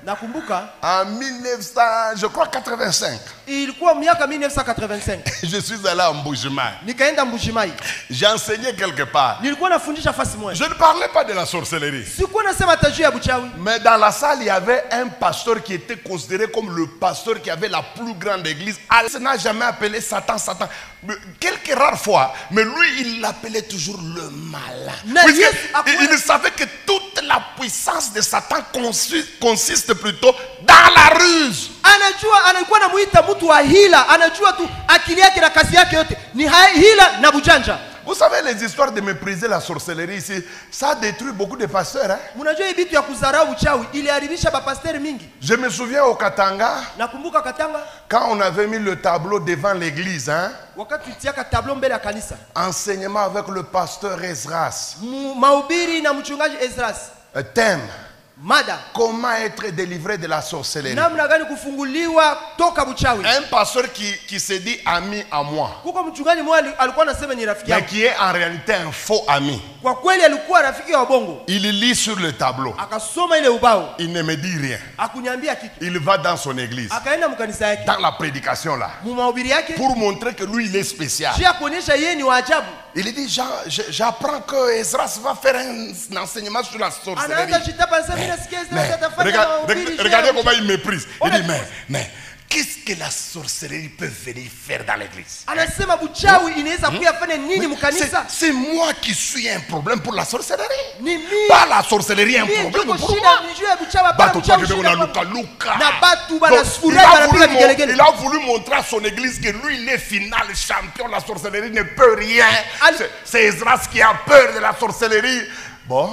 Nakumbuka en 1900, je crois 85, ilikuwa miaka 1985. je suis allé à Mbujimayi. Nikaenda Mbujimayi. J'ai enseigné quelque part. Nilikuwa nafundisha fasi moja. Je ne parlais pas de la sorcellerie. Sikuwa nasema tajuu ya buchawi. Mais dans la salle, il y avait un pasteur qui était considéré comme le pasteur qui avait la plus grande église. Il n'a jamais appelé Satan, Satan. Mais quelques rares fois, mais lui, il l'appelait toujours le malin. Yes, Il savait que toute la puissance de Satan consiste plutôt dans la ruse. Anajua anakuwa anamuita mtu wa hila, anajua tu akili yake na kazi yake yote ni hila na bujanja. Vous savez, les histoires de mépriser la sorcellerie ici, ça détruit beaucoup de pasteurs. Hein? Mnajua hii vitu ya kudharau uchawi iliharibisha bapasteri mingi. Je me souviens au Katanga, Nakumbuka Katanga quand on avait mis le tableau devant l'église, hein, wakati tutiaka tablo mbele ya kanisa. enseignement avec le pasteur Esdras. Mahubiri na mchungaji Ezras. Thème, Mada. comment être délivré de la sorcellerie. Namna gani kufunguliwa toka buchawi. Un pasteur qui se dit ami à moi, Kuko mchungaji mmoja alikuwa anasema ni rafiki mais yangu. qui est en réalité un faux ami. Kwa kweli alikuwa rafiki wa bongo. Il lit sur le tableau. Akasoma ile ubao. Il ne me dit rien. Akuniambia kitu. Il va dans son église, Akaenda mkanisa yake. dans la prédication là, Mu mahubiri yake. pour montrer que lui, il est spécial. Jia kuonyesha yeye ni wa ajabu. Il dit, j'apprends que Esdras va faire un enseignement sur la sorcellerie. Anaanza jitapa anasema mimi nasikia Mais Ezra atafanya mahubiri. regardez comment il méprise. Il dit, Honnêtement. mais qu'est-ce que la sorcellerie peut venir faire dans l'église? Anasema buchawi inaweza kuyafanya nini mkanisa? C'est moi qui suis un problème pour la sorcellerie. Ni mimi. Pas la sorcellerie un Mimi problème niko pour shida moi. ni juu ya buchawi hapana Bato buchawi kwa shida na kwangu. luka. Na batu Donc, banafurahi banapiga vigelegele. il a voulu montrer à son église que lui, il est final champion. La sorcellerie ne peut rien. C'est Esdras qui a peur de la sorcellerie. Bon,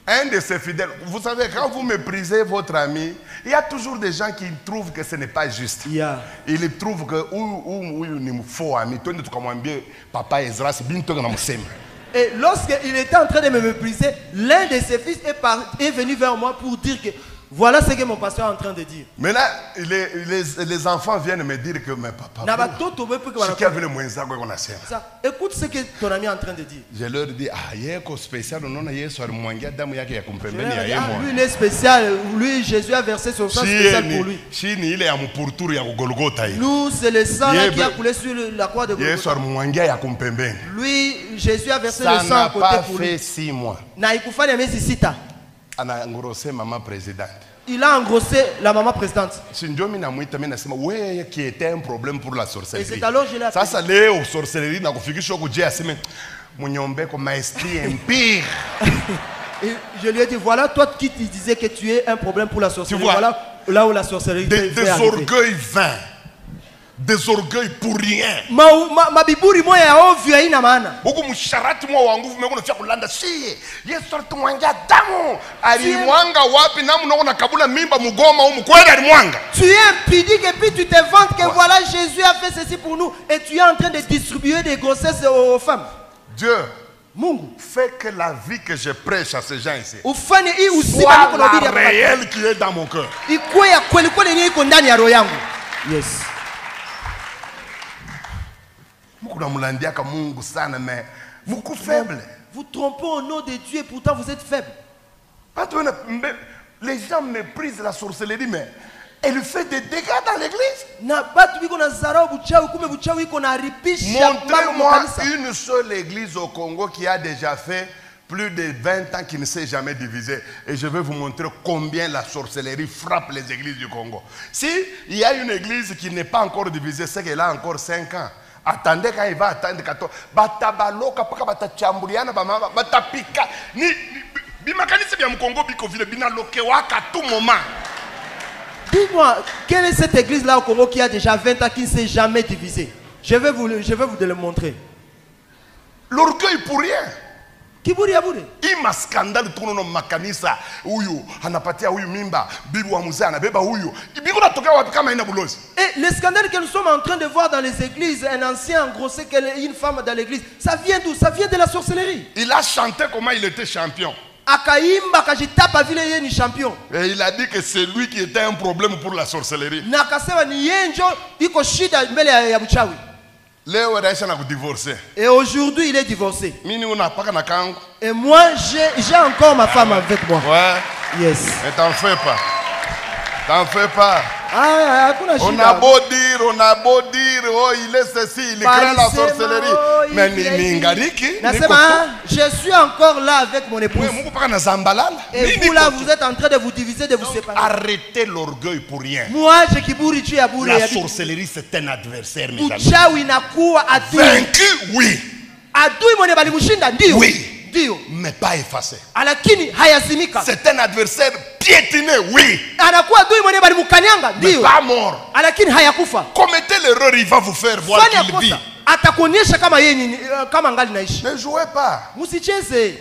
un de ses fidèles, vous savez, quand vous méprisez votre ami, il y a toujours des gens qui trouvent que ce n'est pas juste. Yeah. Ils trouvent que ou ni faux ami, toi tu comme bien papa Esdras bientôt na musema. Et lorsqu'il était en train de me mépriser, l'un de ses fils est venu vers moi pour dire que voilà ce que mon pasteur est en train de dire. Maintenant, les enfants viennent me dire que mais papa, Na batoto bepo que ce qui a vu le mwenza kwa kona sema. ça. Écoute ce que ton ami est en train de dire. Je leur dis ah yeko spécial unaona Yesu alimwangia damu yake ya Je leur kumpembeni ai ya dit, yeye ah, lui mwana. il est spécial, lui Jésus a versé son sang spécial pour lui. Shini ile ya mpurturu ya Golgotha hii. Nous c'est le sang là qui a Yebe- coulé sur la croix de Yesu Golgotha. alimwangia ya kumpembeni. Lui Jésus a versé Ça le sang à n'a côté pas pour lui. fait 6 mois. Na ikufanya miezi sita. Anaangurose mama présidente. Il a engrossé la maman présidente. Si ndio mimi namuita mimi nasema wewe qui était un problème pour la sorcellerie. Et c'est alors je l'ai appelé. Sasa leo sorcellerie na kufikisha kujia aseme munyombeko maestrie empire. Et je lui ai dit, voilà, toi qui te disais que tu es un problème pour la sorcellerie, vois, voilà là où la sorcellerie Des fait arriver. orgueils vains. Des orgueils pour rien. Mabiburi moya ya ovyo haina maana. Huku msharati mwa wa nguvu meko nafia kulanda si Yesu alitumwangia damu alimwanga wapi namu naona kabula mimba mugoma humu kweli alimwanga. Tu es impudique et puis tu te vantes que voilà Jésus a fait ceci pour nous et tu es en train de distribuer des grossesses aux femmes. Dieu Mungu fait que la vie que je prêche à ces gens ici ufanye hii usiba soit niko na bidii la hapa. réelle qui est dans mon cœur. Ikuwe ya kweli kweli yenyewe iko ndani ya roho yangu. Yes. Muku namulandiaka Mungu sana mais muku faible. Vous trompez au nom de Dieu et pourtant vous êtes faible. Les gens méprisent la sorcellerie mais Elle fait des dégâts dans l'église. Na batu biko na zarau buchawi, kume buchawi iko na haripisha mambo Montrez-moi kanisa. une seule église au Congo qui a déjà fait plus de 20 ans qui ne s'est jamais divisée. Et je vais vous montrer combien la sorcellerie frappe les églises du Congo. Si il y a une église qui n'est pas encore divisée, c'est qu'elle a encore 5 ans. Attendez quand il va attendre 14. Batabaloka paka batachambuliana bamama batapika. Ni bimakanisi bya Congo biko vile binalokewaka à tout moment. Dis-moi, quelle est cette église-là au Congo qui a déjà 20 ans qui ne s'est jamais divisée? Je vais vous le montrer. L'orgueil pour rien. Kiburi ya bure. Ima scandale tunono makanisa huyu anapatia huyu mimba bibi wa mzee anabeba huyu bibi unatoka wapi kama ina bulozi. Et le scandale que nous sommes en train de voir dans les églises, un ancien engrossé une femme dans l'église, ça vient d'où? Ça vient de la sorcellerie. Il a chanté comment il était champion. Akaimba kajitapa vile yeye ni champion. Et il a dit que c'est lui qui était un problème pour la sorcellerie. Na akasema ni yeye ndio iko shida mbele ya mchawi. Leo anaisha na kudivorcer. Et aujourd'hui il est divorcé. Mimi unapaka na kangu. Et moi j'ai encore ma femme avec moi. Ouais. Yes. Mais t'en fais pas. T'en fais pas. Ah, hakuna On shida. a beau dire, oh il est ceci, il craint la sorcellerie. Oh, Mais ni ngariki. Nasema, je suis encore là avec mon épouse. Mungu paka na zambalala. Et vous là, vous êtes en train de vous diviser, de vous séparer. Arrêtez l'orgueil pour rien. Moi, je kiburi tu ya bure La ya sorcellerie, c'est un adversaire, mes amis. uchawi inakuwa adui. Vaincu, oui. Adui mwenye balimshinda ndio. Oui. Ndio. Mais pas effacé. Lakini hayazimika. C'est un adversaire piétiné, oui. Anakuwa adui mwenye balimkanyanga Mais ndio. pas mort. Lakini hayakufa. Commettez l'erreur, il va vous faire voir Fanya qu'il vit. kosa. Atakuonyesha kama yeye kama ngali naishi. Ne jouez pas. Msicheze.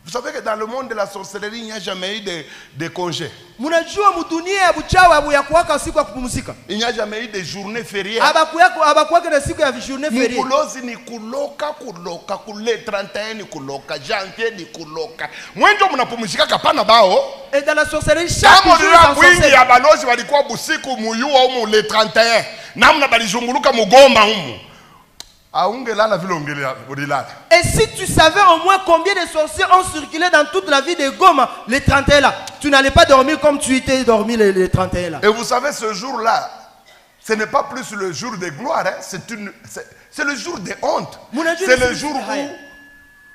Vous savez que dans le monde de la sorcellerie, il n'y a jamais eu de congé. Munajua mudunia ya buchawi abu ya kuwaka siku ya kupumzika. Il n'y a jamais eu de journée fériée. Abakuwaka na siku ya journée fériée. Mukulozi ni kuloka, kule 31 ni kuloka, janvier ni kuloka. Mwenjo mnapumzika kapana bao. Et dans la sorcellerie, chaque Kama jour nila est wingi ya balozi walikuwa busiku muyua umu le 31. Namna balizunguluka mugomba umu. Aungelala vile ungelala. Et si tu savais au moins combien de sorciers ont circulé dans toute la vie de Goma, les 31 là, tu n'allais pas dormir comme tu étais dormi les 31 là. Et vous savez, ce jour-là, ce n'est pas plus le jour de gloire, hein, c'est le jour de honte. C'est le jour où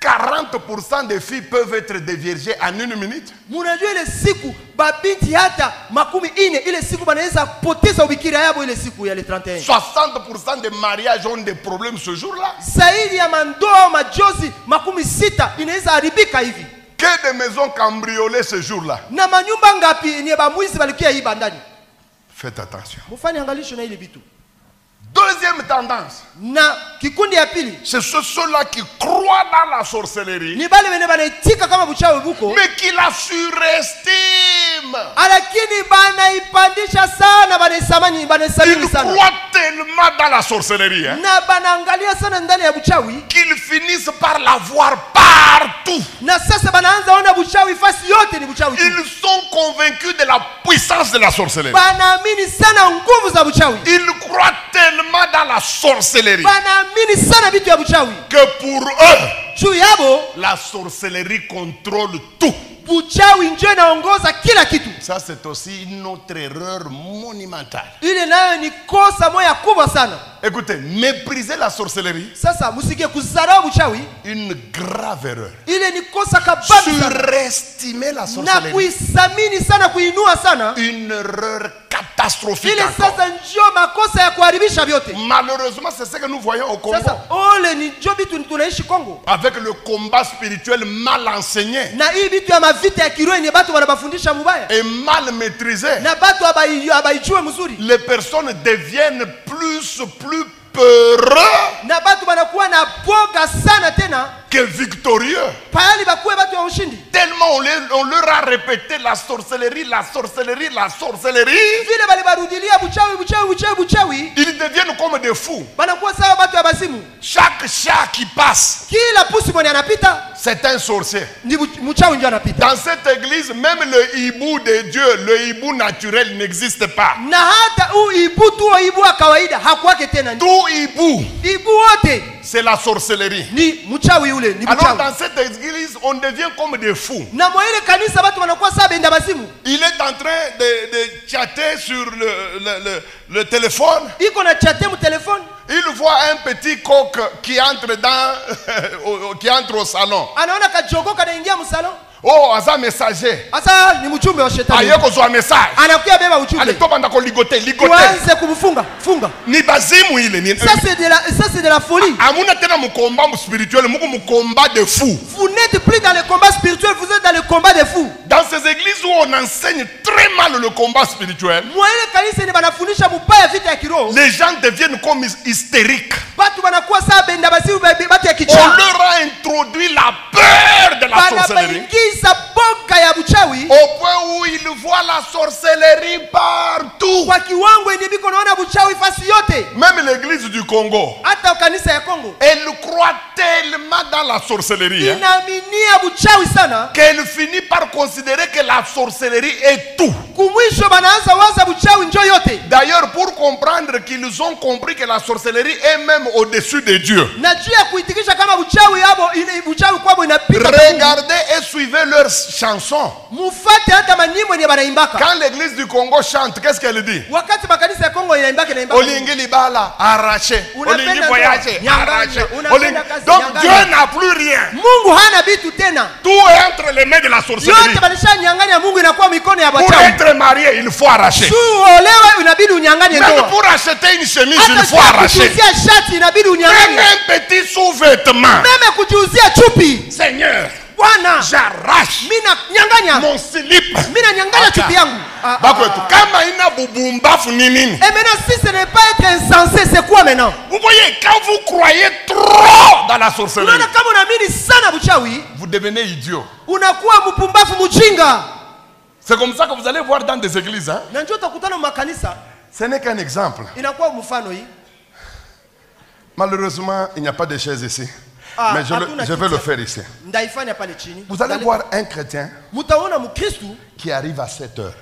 40% des filles peuvent être déviergées en 1 minute. Munajua ile siku babinti hata makumi ine ile siku banaweza poteza ubikira yabo ile siku ya le 31. 60% des mariages ont des problèmes ce jour-là. Zaidi ya mandoa majozi makumi sita inaweza haribika hivi. Que des maisons cambriolées ce jour-là. Na manyumba ngapi ni bamwizi balikia hii bandani. Faites attention. Mufanye angalisho na ile vitu. Deuxième tendance. Na kikundi ya pili. C'est ceux-là qui croient dans la sorcellerie. Ni bale bene banaitika kama buchawi buko. Mais qui la surestiment. Lakini banaipandisha sana banaisamani Ils sana. croient tellement dans la sorcellerie, hein, Na banaangalia sana ndani ya buchawi. qu'ils finissent par la voir partout. Na sasa banaanza ona buchawi fasi yote ni buchawi tu. Ils sont convaincus de la puissance de la sorcellerie. Banaamini sana nguvu za buchawi. Ils croient tellement dans la sorcellerie Banaamini sana vitu ya buchawi. que pour eux, Juu yabo la sorcellerie contrôle tout. buchawi ndio inaongoza kila kitu. Ça, c'est aussi une autre erreur monumentale. Ile nayo ni kosa moja kubwa sana. Écoutez, mépriser la sorcellerie, Sasa musikie kuzarau buchawi, une grave erreur. ile ni kosa kabambi sana. Surestimer la Na sorcellerie, kuisamini sana, kuinua sana. une erreur catastrophique Ile encore. sasa ndio makosa ya kuharibisha vyote. Malheureusement, c'est ce que nous voyons au Congo. Sasa ole ni ndio vitu tunaishi Kongo. Avec le combat spirituel mal enseigné Na hii vitu ya mavita ya kiroho ni watu wanabafundisha mubaya. et mal maîtrisé, Na watu habaijue mzuri. les personnes deviennent plus peureux Na watu wanakuwa na boga sana tena. que victorieux. Pahali bakuwe watu wa ushindi. Tellement on leur a répété la sorcellerie, la sorcellerie, la sorcellerie. Vile bali barudilia buchawi buchawi buchawi buchawi. Ils deviennent comme des fous. Banakuwa sawa watu wa bazimu. Chaque chat qui passe, Kila pusi mwenye anapita c'est un sorcier. ni mchawi ndio anapita. Dans cette église, même le hibou de Dieu, le hibou naturel n'existe pas. Na hata ibu tu ibu wa kawaida hakuwake tena. Tout hibou, Ibu wote c'est la sorcellerie. ni mchawi ule, ni Alors mchawi. dans cette église, on devient comme des fous. Na mwa ile kanisa watu wanakuwa saa benda bazimu. Il est en train de chatter sur le téléphone. Iko na chatte mu telefone. Il voit un petit coq qui entre qui entre au salon. Anaona kajogo kanaingia mu salon. Oh, aza messager. Asa ni mchumbe wa shetani. Aye kozwa message. Anakuya beba ujumbe. Alitoka ndako ligote. Tuanze kumfunga, funga. Ni bazimu ile ni. Ça c'est de la folie. Amuna tena mu combat spirituel, mu combat de fous. Vous n'êtes plus dans le combat spirituel, vous êtes dans le combat des fous. Dans ces églises où on enseigne très mal le combat spirituel, Mwa ile kanisa ni banafundisha mubaya vita ya kiroho. les gens deviennent comme hystériques. Batu banakuwa saa benda bazimu batu ya On kichaa. leur a introduit la peur de la sorcellerie. Banabaingiza boga ya buchawi. Au point où ils voient la sorcellerie partout. Kwa kiwango ni biko naona buchawi fasi yote. Même l'église du Congo, Hata kanisa ya Kongo. elle croit tellement dans la sorcellerie Inaaminia buchawi sana. qu'elle finit par considérer que la sorcellerie est tout. Kumwisho banaanza waza buchawi njo yote. D'ailleurs, pour comprendre qu'ils ont compris que la sorcellerie est même au-dessus de Dieu, Na juu ya kuitikisha kama buchawi yabo buchawi kwabo inapita. regardez et suivez leurs chansons. Mufate hata manimbo ni banaimbaka. Quand l'église du Congo chante, qu'est-ce qu'elle dit? Wakati makanisa ya Kongo inaimbaka Olingi libala, arraché. Unapenda Olingi ndoa, voyager, nyanganya. arraché. Unapenda Olingi- kazi, Donc nyanganya. Dieu n'a plus rien. Mungu hana bitu tena. Tout est entre les mains de la sorcellerie. Yote balisha nyanganya Mungu inakuwa mikono ya Pour bachawi. être marié, il faut arracher. Tu olewe inabidi unyanganye Même ndoa. pour acheter une chemise, il Hata faut arracher. kujiuzia shati inabidi Même unyanganye. un petit sous-vêtement. Meme kujiuzia chupi. Seigneur, Bwana, j'arrache mina nyanganya. mon slip. Mina nyanganya chupi yangu. Bakwetu, kama ina bubumbafu ni nini? Et maintenant si ce n'est pas être insensé, c'est quoi maintenant? Vous voyez, quand vous croyez trop dans la sorcellerie, Unaona kama unaamini sana buchawi, vous devenez idiot. unakuwa mpumbavu mjinga. C'est comme ça que vous allez voir dans des églises. Hein? Na njoo utakutana makanisa Ce n'est qu'un exemple. inakuwa mfano hii. Malheureusement, il n'y a pas de chaise ici. Ah, Mais je hatuna vais kiti. le faire ici. Ndaifanya pale chini. Vous allez voir un chrétien Mutaona Mkristu qui arrive à 7 heures.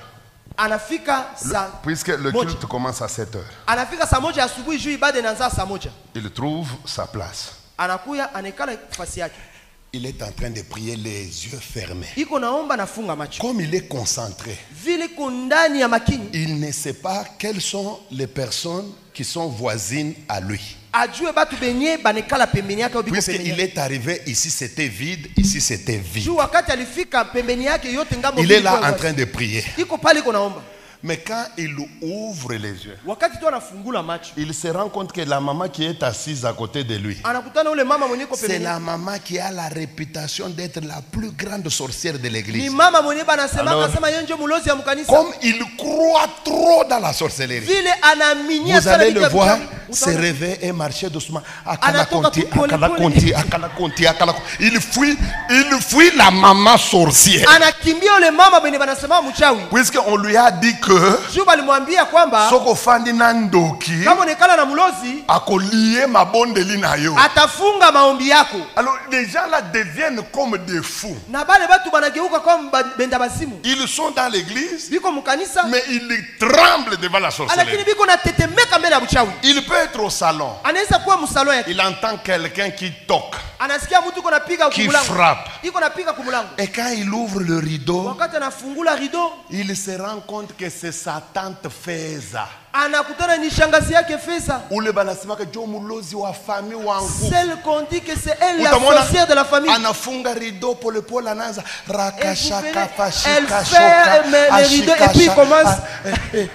anafika saa Puisque le moja. culte commence à 7 heures. Anafika saa moja asubuhi juu ibada inaanza saa moja. Il trouve sa place. Anakuya anekala fasi yake. Il est en train de prier les yeux fermés. Iko naomba nafunga macho. Comme il est concentré, Vile iko ndani ya makini. il ne sait pas quelles sont les personnes qui sont voisines à lui. Ajue batu benye banekala pembeni yake au biko pembeni Puisqu'il yake. est arrivé, ici c'était vide, ici c'était vide. Juu wakati alifika pembeni yake yote ngambo Il est mbili là kwa en wazi. train de prier. Iko pale iko naomba. Mais quand il ouvre les yeux, Wakati tu anafungula macho. il se rend compte que la maman qui est assise à côté de lui, Anakutana ule mama mwenye iko c'est pembeni. la maman qui a la réputation d'être la plus grande sorcière de Ni l'église. mama mwenye banasema Alors, akasema yeye ndio mulozi ya mkanisa. Comme il croit trop dans la sorcellerie, Vile anaminia vous sana allez vitu le ya voir buchawi. se Utaona- réveiller et marcher doucement. Anatoka tu pole pole. Il fuit la maman sorcière. Anakimbia ule mama mwenye banasema mchawi. Puisqu'on lui a dit que Juu balimwambia kwamba soko fandi na ndoki kama onekala na mulozi akolie mabondeli na yo. atafunga maombi yako. Alors les gens là deviennent comme des fous. Na bale batu banageuka kama benda basimu. Ils sont dans l'église, Biko mkanisa mais ils tremblent devant la lakini sorcellerie. biko na tetemeka mbele ya mchawi. Il peut être au salon. Anaweza kuwa msalon yake. Il entend quelqu'un qui toque, Anasikia mtu iko napiga qui kumulango. frappe. Iko napiga kumulango. Et quand il ouvre le rideau, Wakati anafungula rido, il se rend compte que c'est sa tante Feza. anakutana ni shangazi yake Feza. Ule banasemaka jo mulozi wa famille wangu. Celle qu'on dit que c'est elle la Utamwona sorcière de la famille. anafunga rideau pole pole anaanza rakashaka Elle fashika ferme les rideaux et puis il commence.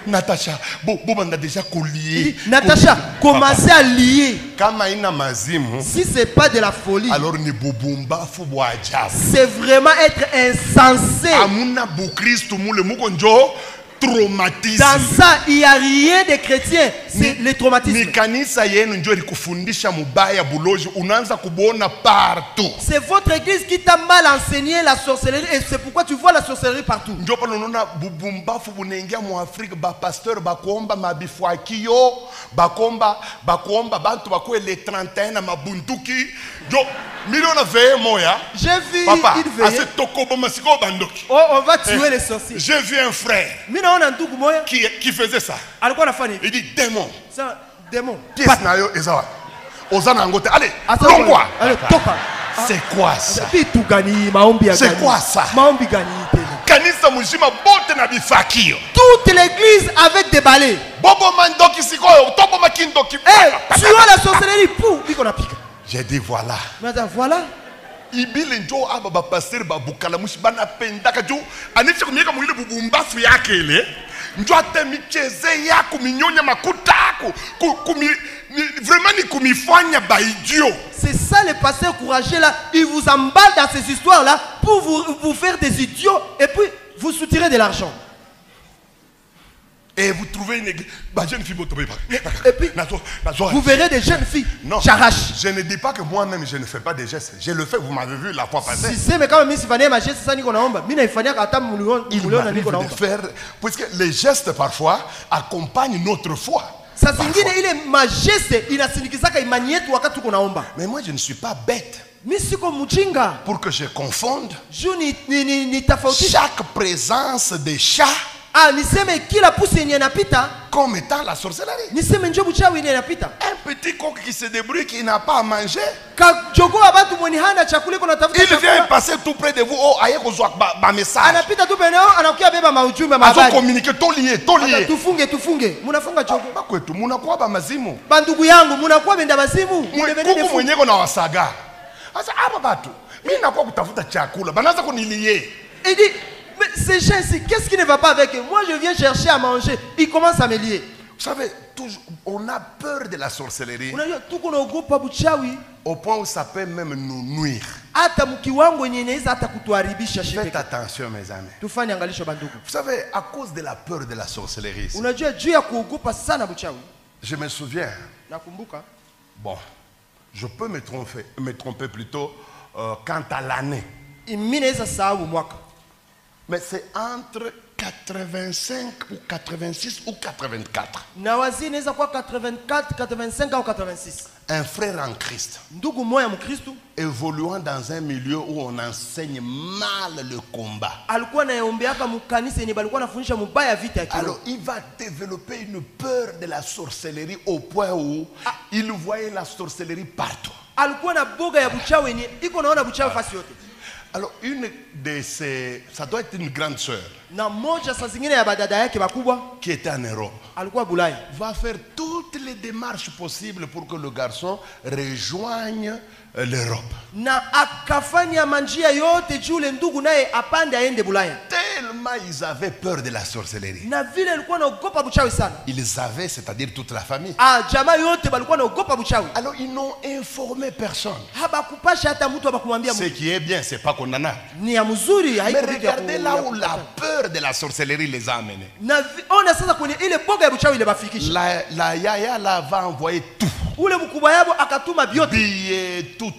Natacha, bobanda déjà collier. Natacha, commencez à lier. Kama ina mazimu, Si c'est pas de la folie, alors ni bubumba fu bwa ajabu. c'est vraiment être insensé. Amuna bu Kristo mule muko njo traumatisme. Dans ça, il n'y a rien de chrétien. C'est le Ni traumatisme. kanisa yenu njo ilikufundisha mubaya buloji, unaanza kubuona partout. C'est votre église qui t'a mal enseigné la sorcellerie et c'est pourquoi tu vois la sorcellerie partout. Njo pale unaona bubumbafu bunaingia mu Afrika, ba pasteur bakuomba mabifwakio, bakuomba bantu bakuwe le 31 na mabunduki. Njo miliona veye moya. J'ai vu Papa, une veillée. ase tokobo masiko bandoki. Oh, on va tuer les sorciers. J'ai vu un frère Mimi naona ndugu moya qui faisait ça. alikuwa anafanya hivi. Il dit démon. Ça démon. Pièce na yo ezawa. Ozana Angote. Allez, Asa longwa. allez, toka. C'est quoi ça? Bitu gani maombi ya C'est gani? quoi ça? Maombi gani tena? Kanisa mujima bote na bifakio. Toute l'église avec des balais. Bobo mandoki sikoyo, tobo makindoki. Eh, tu as la sorcellerie pour biko na pika. J'ai dit voilà. Mais voilà. Ibile njo aba ba pasteur ba bukala mushi bana pendaka jo anichi kumieka mwile bubumbafu yake ile njo ate micheze yako minyonya makuta yako vraiment ni kumifanya ba idiot. C'est ça les pasteurs courageux là, ils vous emballent dans ces histoires là pour vous faire des idiots et puis vous soutirez de l'argent. Et vous trouvez une église, bah jeune fille Et puis vous verrez des jeunes filles. Non, j'arrache. je ne dis pas que moi-même je ne fais pas des gestes. Je le fais, vous m'avez vu la fois passée. Si c'est mais quand même si fallait ma geste ça ni qu'on a omba. Mina ifanya kata mulio Il m'arrive de faire, puisque les gestes parfois accompagnent notre foi. Ça zingine ile majeste inasindikiza imani yetu wakati tuko naomba. Mais moi je ne suis pas bête. Mimi siko mjinga. Pour que je confonde ni tofauti chaque présence des chats Ah, niseme kila pusi yenye inapita comme étant la sorcellerie. niseme njoo buchawi yenye inapita. Un petit coq qui se débrouille, qui n'a pas à manger, Ka jogo abatu mwenye hana chakula iko natafuta il vient chakula. passer tout près de vous. Oh, aye kozwa ba message. Anapita tu peneo anakuja beba maujumbe Azo mabaya. communiquer to lié. Tufunge. Munafunga jogo. Ba kwetu munakuwa ba mazimu. Bandugu yangu munakuwa benda bazimu. Kuku mwenyeko na wasaga. Asa aba batu. Mimi nakuwa kutafuta chakula. Banaanza kunilier. Il dit mais ces gens-ci, qu'est-ce qui ne va pas avec eux? Moi je viens chercher à manger. Ils commencent à me lier. Vous savez, toujours, on a peur de la sorcellerie Unajua tuko naogopa buchawi au point où ça peut même nous nuire. hata mkiwango yenye inaweza hata kutuharibisha Faites shida. attention mes amis. Tufanye angalisho bandugu. Vous savez, à cause de la peur de la sorcellerie, Unajua juu ya kuogopa sana buchawi. je me souviens, Nakumbuka bon, je peux me tromper plutôt quant à l'année. mimi naweza sahau mwaka. Mais c'est entre 85 ou 86 ou 84. Na wazi naweza kuwa 84, 85 au 86. Un frère en Christ, Ndugu moya mkristo évoluant dans un milieu où on enseigne mal le combat. alikuwa anaombeaka mkanisa yenye balikuwa anafundisha mubaya vita ya kiroho. Alors il va développer une peur de la sorcellerie au point où il voyait la sorcellerie partout. Alikuwa na boga ya buchawi yenye iko naona buchawi fasi yote. Alors une de ces, ça doit être une grande sœur Na moja saa zingine ya badada yake bakubwa qui était en Europe, alikuwa Bulaya. va faire toutes les démarches possibles pour que le garçon rejoigne l'Europe. Na akafanya manjia yote juu le ndugu naye apande aende Bulaya. Tellement ils avaient peur de la sorcellerie. Na vile alikuwa naogopa buchawi sana. Ils avaient, c'est-à-dire toute la famille. Ah, jamaa yote balikuwa naogopa buchawi. Alors ils n'ont informé personne. Habakupasha hata mtu abakumwambia Ce qui est bien, c'est pas qu'on en a. ni ya mzuri Mais haiko vitu ya regardez là où la peur de la sorcellerie les a amenés. na ona sasa kwenye ile boga ya buchawi ile bafikisha. La yaya là va envoyer tout. Ule mkubwa yabo akatuma biote. Billets, tout.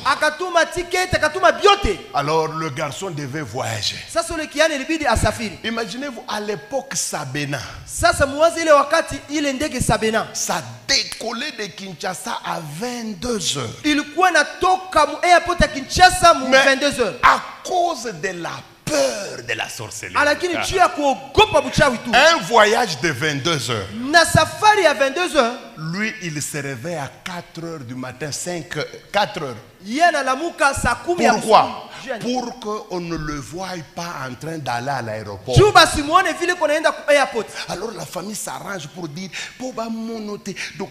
Akatuma ticket, akatuma biote. Alors le garçon devait voyager. Sasa ule kiani ilibidi asafiri. Imaginez-vous à l'époque Sabena. Sasa muwazi ile wakati ile ndege Sabena Ça décollait de Kinshasa à 22h. ilikuwa natoka mu airport ya Kinshasa mu 22h. À cause de la peur de la sorcellerie. Lakini juu ya kuogopa buchawi tu. Un voyage de 22h. Na safari ya 22h Lui, il se réveille à 4h du matin, 4h. yeye analamuka saa 10 ya Pourquoi? usiku. Pour qu'on ne le voie pas en train d'aller à l'aéroport. Juu basi muone vile kunaenda ku airport. Alors la famille s'arrange pour dire, Boba monote, donc,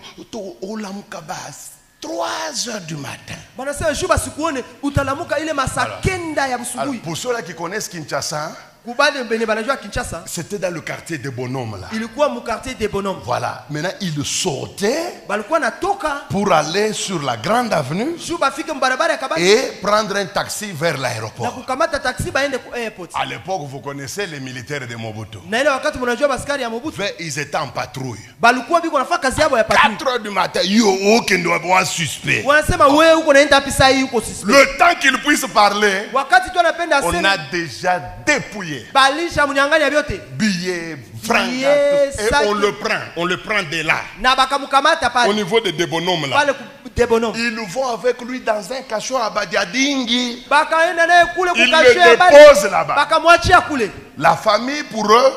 au lamukabas. 3h du matin. Banasema juu basi kuone utalamuka ile masaa kenda ya Alors, busubuhi. pour ceux-là qui connaissent Kinshasa, Kubale benye banajua Kinshasa c'était dans le quartier de Bonhomme là. ilikuwa mu quartier des bonhommes. Voilà. Maintenant, il sortait Balikuwa natoka pour aller sur la grande avenue juu bafike mbarabara ya Kabati et prendre un taxi vers na l'aéroport. kukamata taxi baende ku airport. À l'époque, vous connaissez les militaires de Mobutu. Na ile wakati mnajua baskari ya Mobutu Ils étaient en patrouille. balikuwa biko nafanya kazi yao ya patrouille. 4h du matin, yo, aucun doit avoir suspect. Wanasema wewe uko naenda wapi saa hii uko suspect. Le temps qu'ils puissent parler, Wakati tu anapenda on aseme a déjà dépouillé. balisha mnyang'anya vyote Billets, francs, Billets, et sacs. on le prend de là. na bakamkamata Au pale niveau de Bonhomme là. pale ku des bonhommes. Ils vont avec lui dans un cachot à Badiadingi. Bakaenda naye kule Ils kukashia le déposent là-bas. bakamwachia kule. La famille pour eux,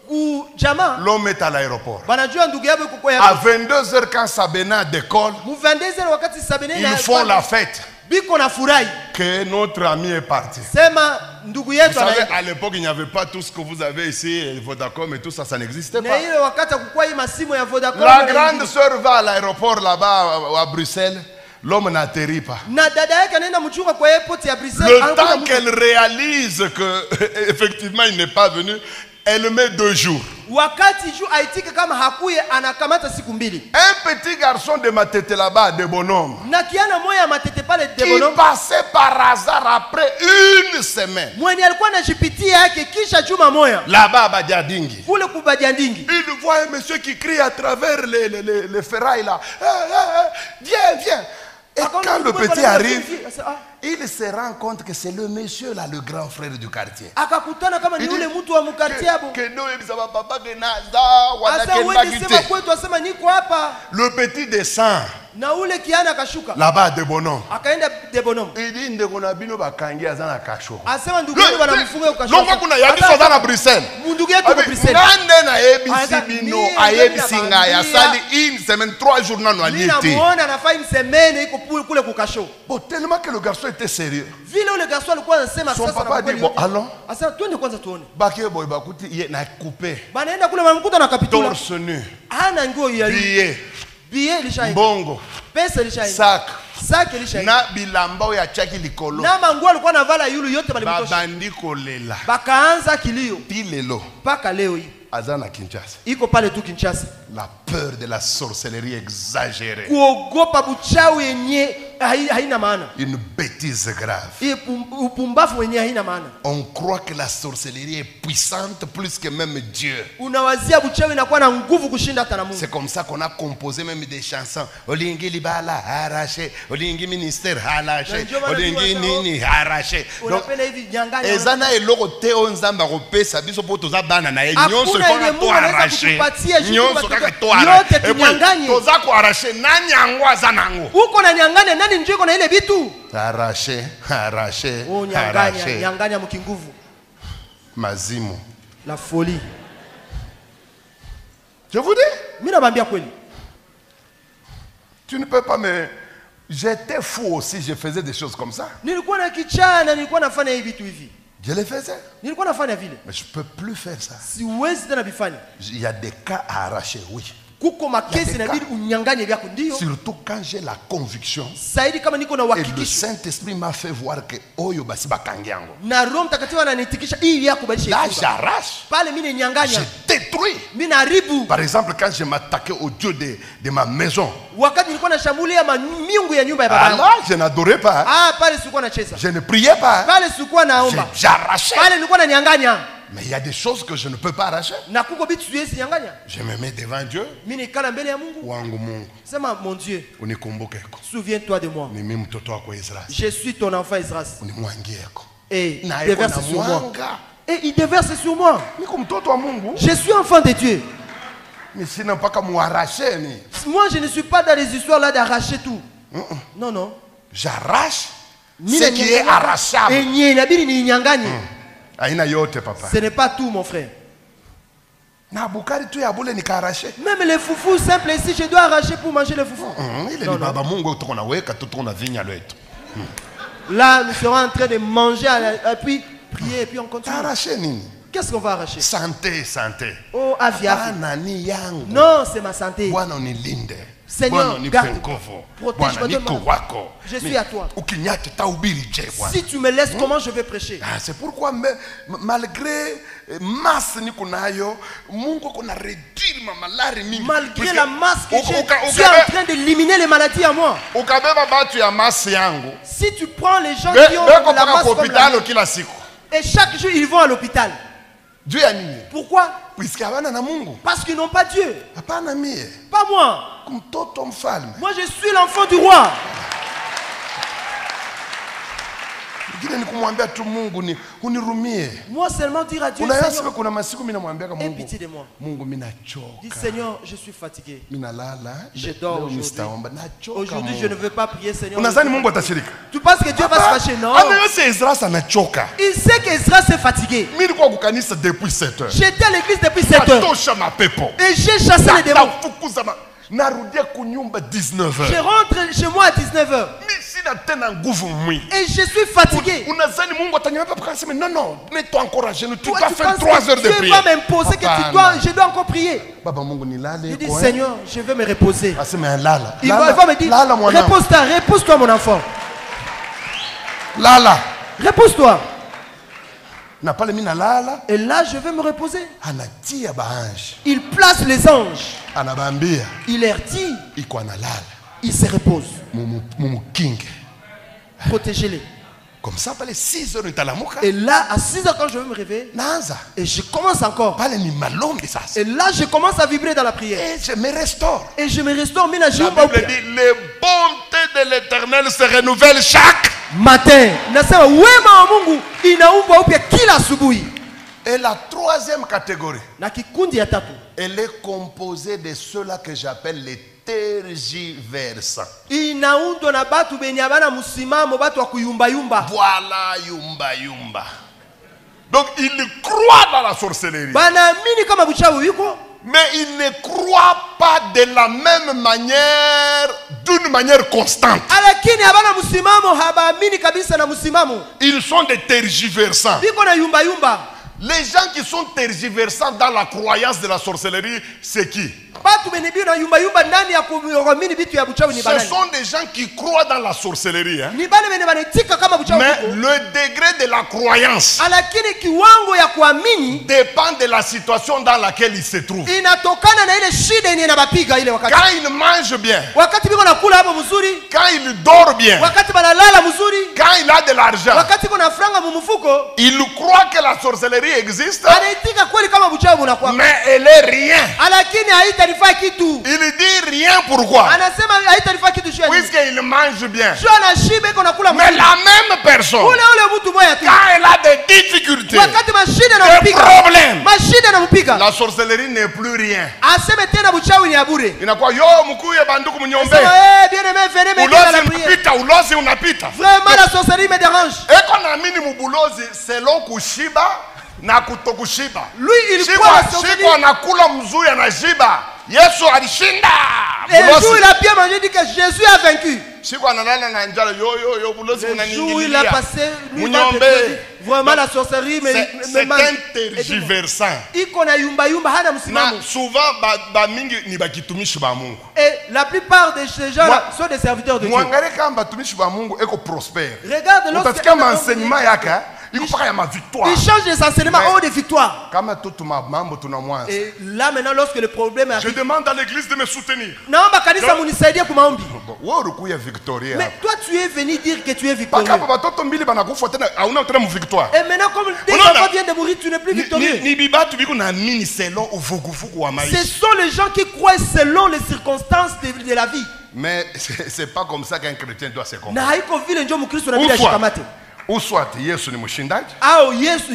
ku jamaa l'homme est à l'aéroport. banajua ndugu yabo kuko À ya 22h quand Sabena décolle, mu 22h wakati Sabene ils font la fête biko na furahi que notre ami est parti. sema ndugu Vous yetu savez, anaenda. à l'époque, il n'y avait pas tout ce que vous avez ici, Vodacom et tout ça, ça n'existait Na pas. ile wakati kukua hii masimu ya Vodacom La na grande ingine. sœur va à l'aéroport là-bas à Bruxelles, l'homme n'atterrit pas. na dada yake anaenda mchunga kwa airport ya Bruxelles Le anakuta temps mtu- qu'elle réalise que effectivement il n'est pas venu, elle met 2 jours. wakati juu aitike kama hakuye anakamata siku mbili Un petit garçon de Matete là-bas, de bonhomme, na kiana moya matete pale qui debonom passait par hasard après une semaine. mwenye alikuwa anajipitia yake kisha juma moya Là-bas à Badiadingi. kule kubadia ndingi Il voit un monsieur qui crie à travers les ferrailles là. Viens, viens. Et quand le petit arrive, il se rend compte que c'est le monsieur là, le grand frère du quartier. akakutana kama ni Il dit, yule mtu wa mkartie hapo asa wewe sema kwetu asema niko hapa Le petit descend na ule kiana akashuka là-bas de bonhomme. akaenda debonom Il dit ndeko na bino bakangi azana kasho. asema ndugu yetu wanamfunga Longo ukashuka kuna yabiso azana Bruxelles. ndugu yetu kwa Bruxelles Nande na yebisi Asa, bino mie ayebisi ndio nga ya nabambia. sali une semaine 3 jours na mimi noaliete. namuona anafaa msemene iko kule kukasho Bon, tellement que le garçon était sérieux. vile ule garçon alikuwa anasema Son sasa papa na dit bon, allons. asa twende kwanza tuone Baké boy bakuti ye na coupé. banaenda kule mamkuta na kapitula Torse nu. hana nguo ya Billet. billet lishaenda Bongo. pesa lishaenda Sac. saki lishaenda Na bilamba ya chaki likolo. na manguo alikuwa anavala yulu yote balimtosha Babandi kolela. bakaanza kilio Tilelo. mpaka leo hii Azana Kinshasa. iko pale tu Kinshasa La peur de la sorcellerie exagérée. kuogopa buchawi yenye haina maana Une bêtise grave. hii upumbavu wenye haina maana On croit que la sorcellerie est puissante plus que même Dieu. unawazia buchawi inakuwa na nguvu kushinda hata na Mungu C'est comme ça qu'on a composé même des chansons. Olingi libala arraché, olingi ministère arraché, olingi nini arraché. Donc unapenda hivi nyanganya ezana eloko te onzamba kopesa biso po toza bana na ye nyonso Hakuna yenye kona Mungu to anaweza arraché. kutupatia juu Nyonso tu kaka batu- to yote arraché. Et puis tunyanganye. toza ko arraché nani yango azanango. uko na nyanganya nani njoo iko na ile vitu Arraché, arraché, oh nyanganya arraché. nyanganya mkinguvu Mazimu. la folie Je vous dis, mimi nakwambia kweli tu ne peux pas me... J'étais fou aussi, je faisais des choses comme ça. nilikuwa na kichana nilikuwa nafanya hivi vitu hivi Je les faisais. nilikuwa nafanya vile Mais je ne peux plus faire ça. siwezi tena vifanya Il y a des cas à arracher, oui. kuko makesi Yadeka. inabidi unyanganye vyako ndio Surtout quand j'ai la conviction zaidi kama niko na et le uhakikisho Saint-Esprit m'a fait voir que Oyo basi bakangiango. na Roho Mtakatifu ananitikisha hii yako badilisha Là, ifunga. j'arrache, pale mimi ninyanganya je détruis. mimi naharibu Par exemple, quand je m'attaquais au Dieu de ma maison, wakati nilikuwa nashambulia miungu ya nyumba ya baba yangu là, je n'adorais pas. pale sikuwa nacheza Je ne priais pas. pale sikuwa naomba J'arrachais. pale nilikuwa nanyanganya Mais il y a des choses que je ne peux pas arracher. na kuko vitu siwezi nyanganya Je me mets devant Dieu. mimi nikala mbele ya Mungu Wangu Mungu, sema mon Dieu unikumbukeko. souviens-toi de moi Ni mimi mtoto wako Israeli. je suis ton enfant Israël Unimwangieko. et il Na eko déverse na sur moi mwanga. et il déverse sur moi Niko mtoto wa Mungu. je suis enfant de Dieu Mais sina mpaka muarracher ni. moi je ne suis pas dans les histoires là d'arracher tout non non J'arrache Mimi ce qui est nanyanganya. arrachable. Enye inabidi niinyanganye Aina yote papa. ce n'est pas tout mon frère Na bukari tu ya bule nikaarrache. même les foufous simples ici je dois arracher pour manger les foufous Ile Non, ni non. baba Mungu tuko na weka tu tuko na vinya letu. là nous serons en train de manger et puis prier et puis on continue Arrache nini? qu'est-ce qu'on va arracher Santé, santé. oh avi avi Bwana ni yangu. non c'est ma santé Bwana unilinde. Seigneur, Bwana nipe garde. nguvu. Protège-moi, Bwana niko donne-moi. wako. Je suis à toi. Ukinyate tahubiri je Bwana. si tu me laisses comment je vais prêcher Ah, c'est pourquoi malgré masse niko nayo, Mungu kuna réduire mamalari mingi. malgré la masse que j'ai Uka- tu es en train d'éliminer les maladies à moi ukabeba batu ya masse yangu. si tu prends les gens Be- qui ont beko la paka masse kwa comme la hopitalo mienne, kila siku. et chaque jour ils vont à l'hôpital Juu ya nini? pourquoi Puisque habana na Mungu. parce qu'ils n'ont pas Dieu Hapana mie. pas moi Mtoto mfalme. moi je suis l'enfant du roi Kile ni kumwambia tu Mungu ni unirumie. Moi seulement dire à Dieu, Unayasikia Seigneur, kuna masiku mimi namwambia aie Mungu. pitié de moi. Mungu mimi nachoka. Dis Seigneur, je suis fatigué. Mimi nalala. Je dors aujourd'hui. Aujourd'hui, je ne veux pas prier, Seigneur. Unadhani Mungu atashirika? Tu penses que Dieu va se fâcher? Non. Anayose Ezra anachoka. Il sait qu'Ezra s'est fatigué. Mimi nilikuwa kukanisa depuis 7 heures. J'étais à l'église depuis 7 heures. Natosha mapepo. Et j'ai chassé les démons. Nafukuza narudia kunyumba 19 heures. Je rentre chez moi à 19 heures. Mimi sina tena nguvu mwili. Et je suis fatigué. Unadhani Mungu ataniambia papa kasema non, mets-toi encore à genoux, tu Toi, dois tu faire penses 3 heures que de Dieu prière. va m'imposer que je dois encore prier. Baba Mungu nilale. Je dis Seigneur, je vais me reposer. Asema lala. Il va me dire, repose-toi mon enfant. Lala. Repose-toi. Na pale mimi nalala. Et là je vais me reposer. Anatia baange. Il place les anges. Anabambia. Il leur dit. Iko analala. Il se repose. Mumu king. Protégez-les. Comme ça, pale 6 heures nitalamuka. Et là, à 6 heures, quand je vais me réveiller, naanza. Et je commence encore. Pale ni malombi sasa. Et là, je commence à vibrer dans la prière. Et je me restaure. Et je me restaure. Mais la Bible dit, les bontés de l'Éternel se renouvellent chaque matin. Nasema wema wa Mungu inaumbwa upya kila asubuhi. Et la troisième catégorie, na kikundi ya tatu, elle est composée de ceux-là que j'appelle les tergiversants. Inaundwa na batu benye abana musimamo, batu wa kuyumba yumba. Voilà, yumba yumba. Donc ils croient dans la sorcellerie. Banaamini kama buchawi yuko. Mais ils ne croient pas de la même manière, d'une manière constante. Alakini abana musimamo habaamini kabisa na musimamo. Ils sont des tergiversants. Biko na yumba yumba. Les gens qui sont tergiversants dans la croyance de la sorcellerie, c'est qui? Ce sont des gens qui croient dans la sorcellerie. Hein? Mais le degré de la croyance dépend de la situation dans laquelle il se trouve. Quand il mange bien, quand il dort bien, quand il a de l'argent, il croit que la sorcellerie existe, mais elle est rien. Il dit rien pourquoi? Puisqu'il mange bien. Mais la même personne, quand elle a des difficultés, des problèmes, la sorcellerie n'est plus rien. Il n'a quoi? Yo, mukuye banduku mnyombe. Ulozi unapita. Vraiment la sorcellerie me dérange. Eko na mini mubulozi selon kushiba na kutokushiba. Lui il croit la sorcellerie. Shiko anakula mzuri anashiba. Yesu alishinda. Et le jour il a bien mangé, dit que Jésus a vaincu. Shiko analala na njala yo bulozi unaniingilia. Le jour il a passé munyombe. Vraiment la sorcellerie c'est un tergiversant. Iko na yumba yumba hana msimamo. Na souvent ba mingi ni bakitumishi ba Mungu. Et la plupart de ces gens là sont des serviteurs de Dieu. Muangalie kama batumishi ba Mungu eko prospère. Regarde lorsque enseignement yaka il change les enseignements en haut des victoires. Et là maintenant lorsque le problème arrive, je demande à l'église de me soutenir. Mais toi tu es venu dire que tu es victorieux. Et maintenant comme tes enfants viennent de mourir, tu n'es plus victorieux. Ce sont les gens qui croient selon les circonstances de la vie. Mais c'est pas comme ça qu'un chrétien doit se comporter. Ou soit Yesu ni mshindaji. Ah,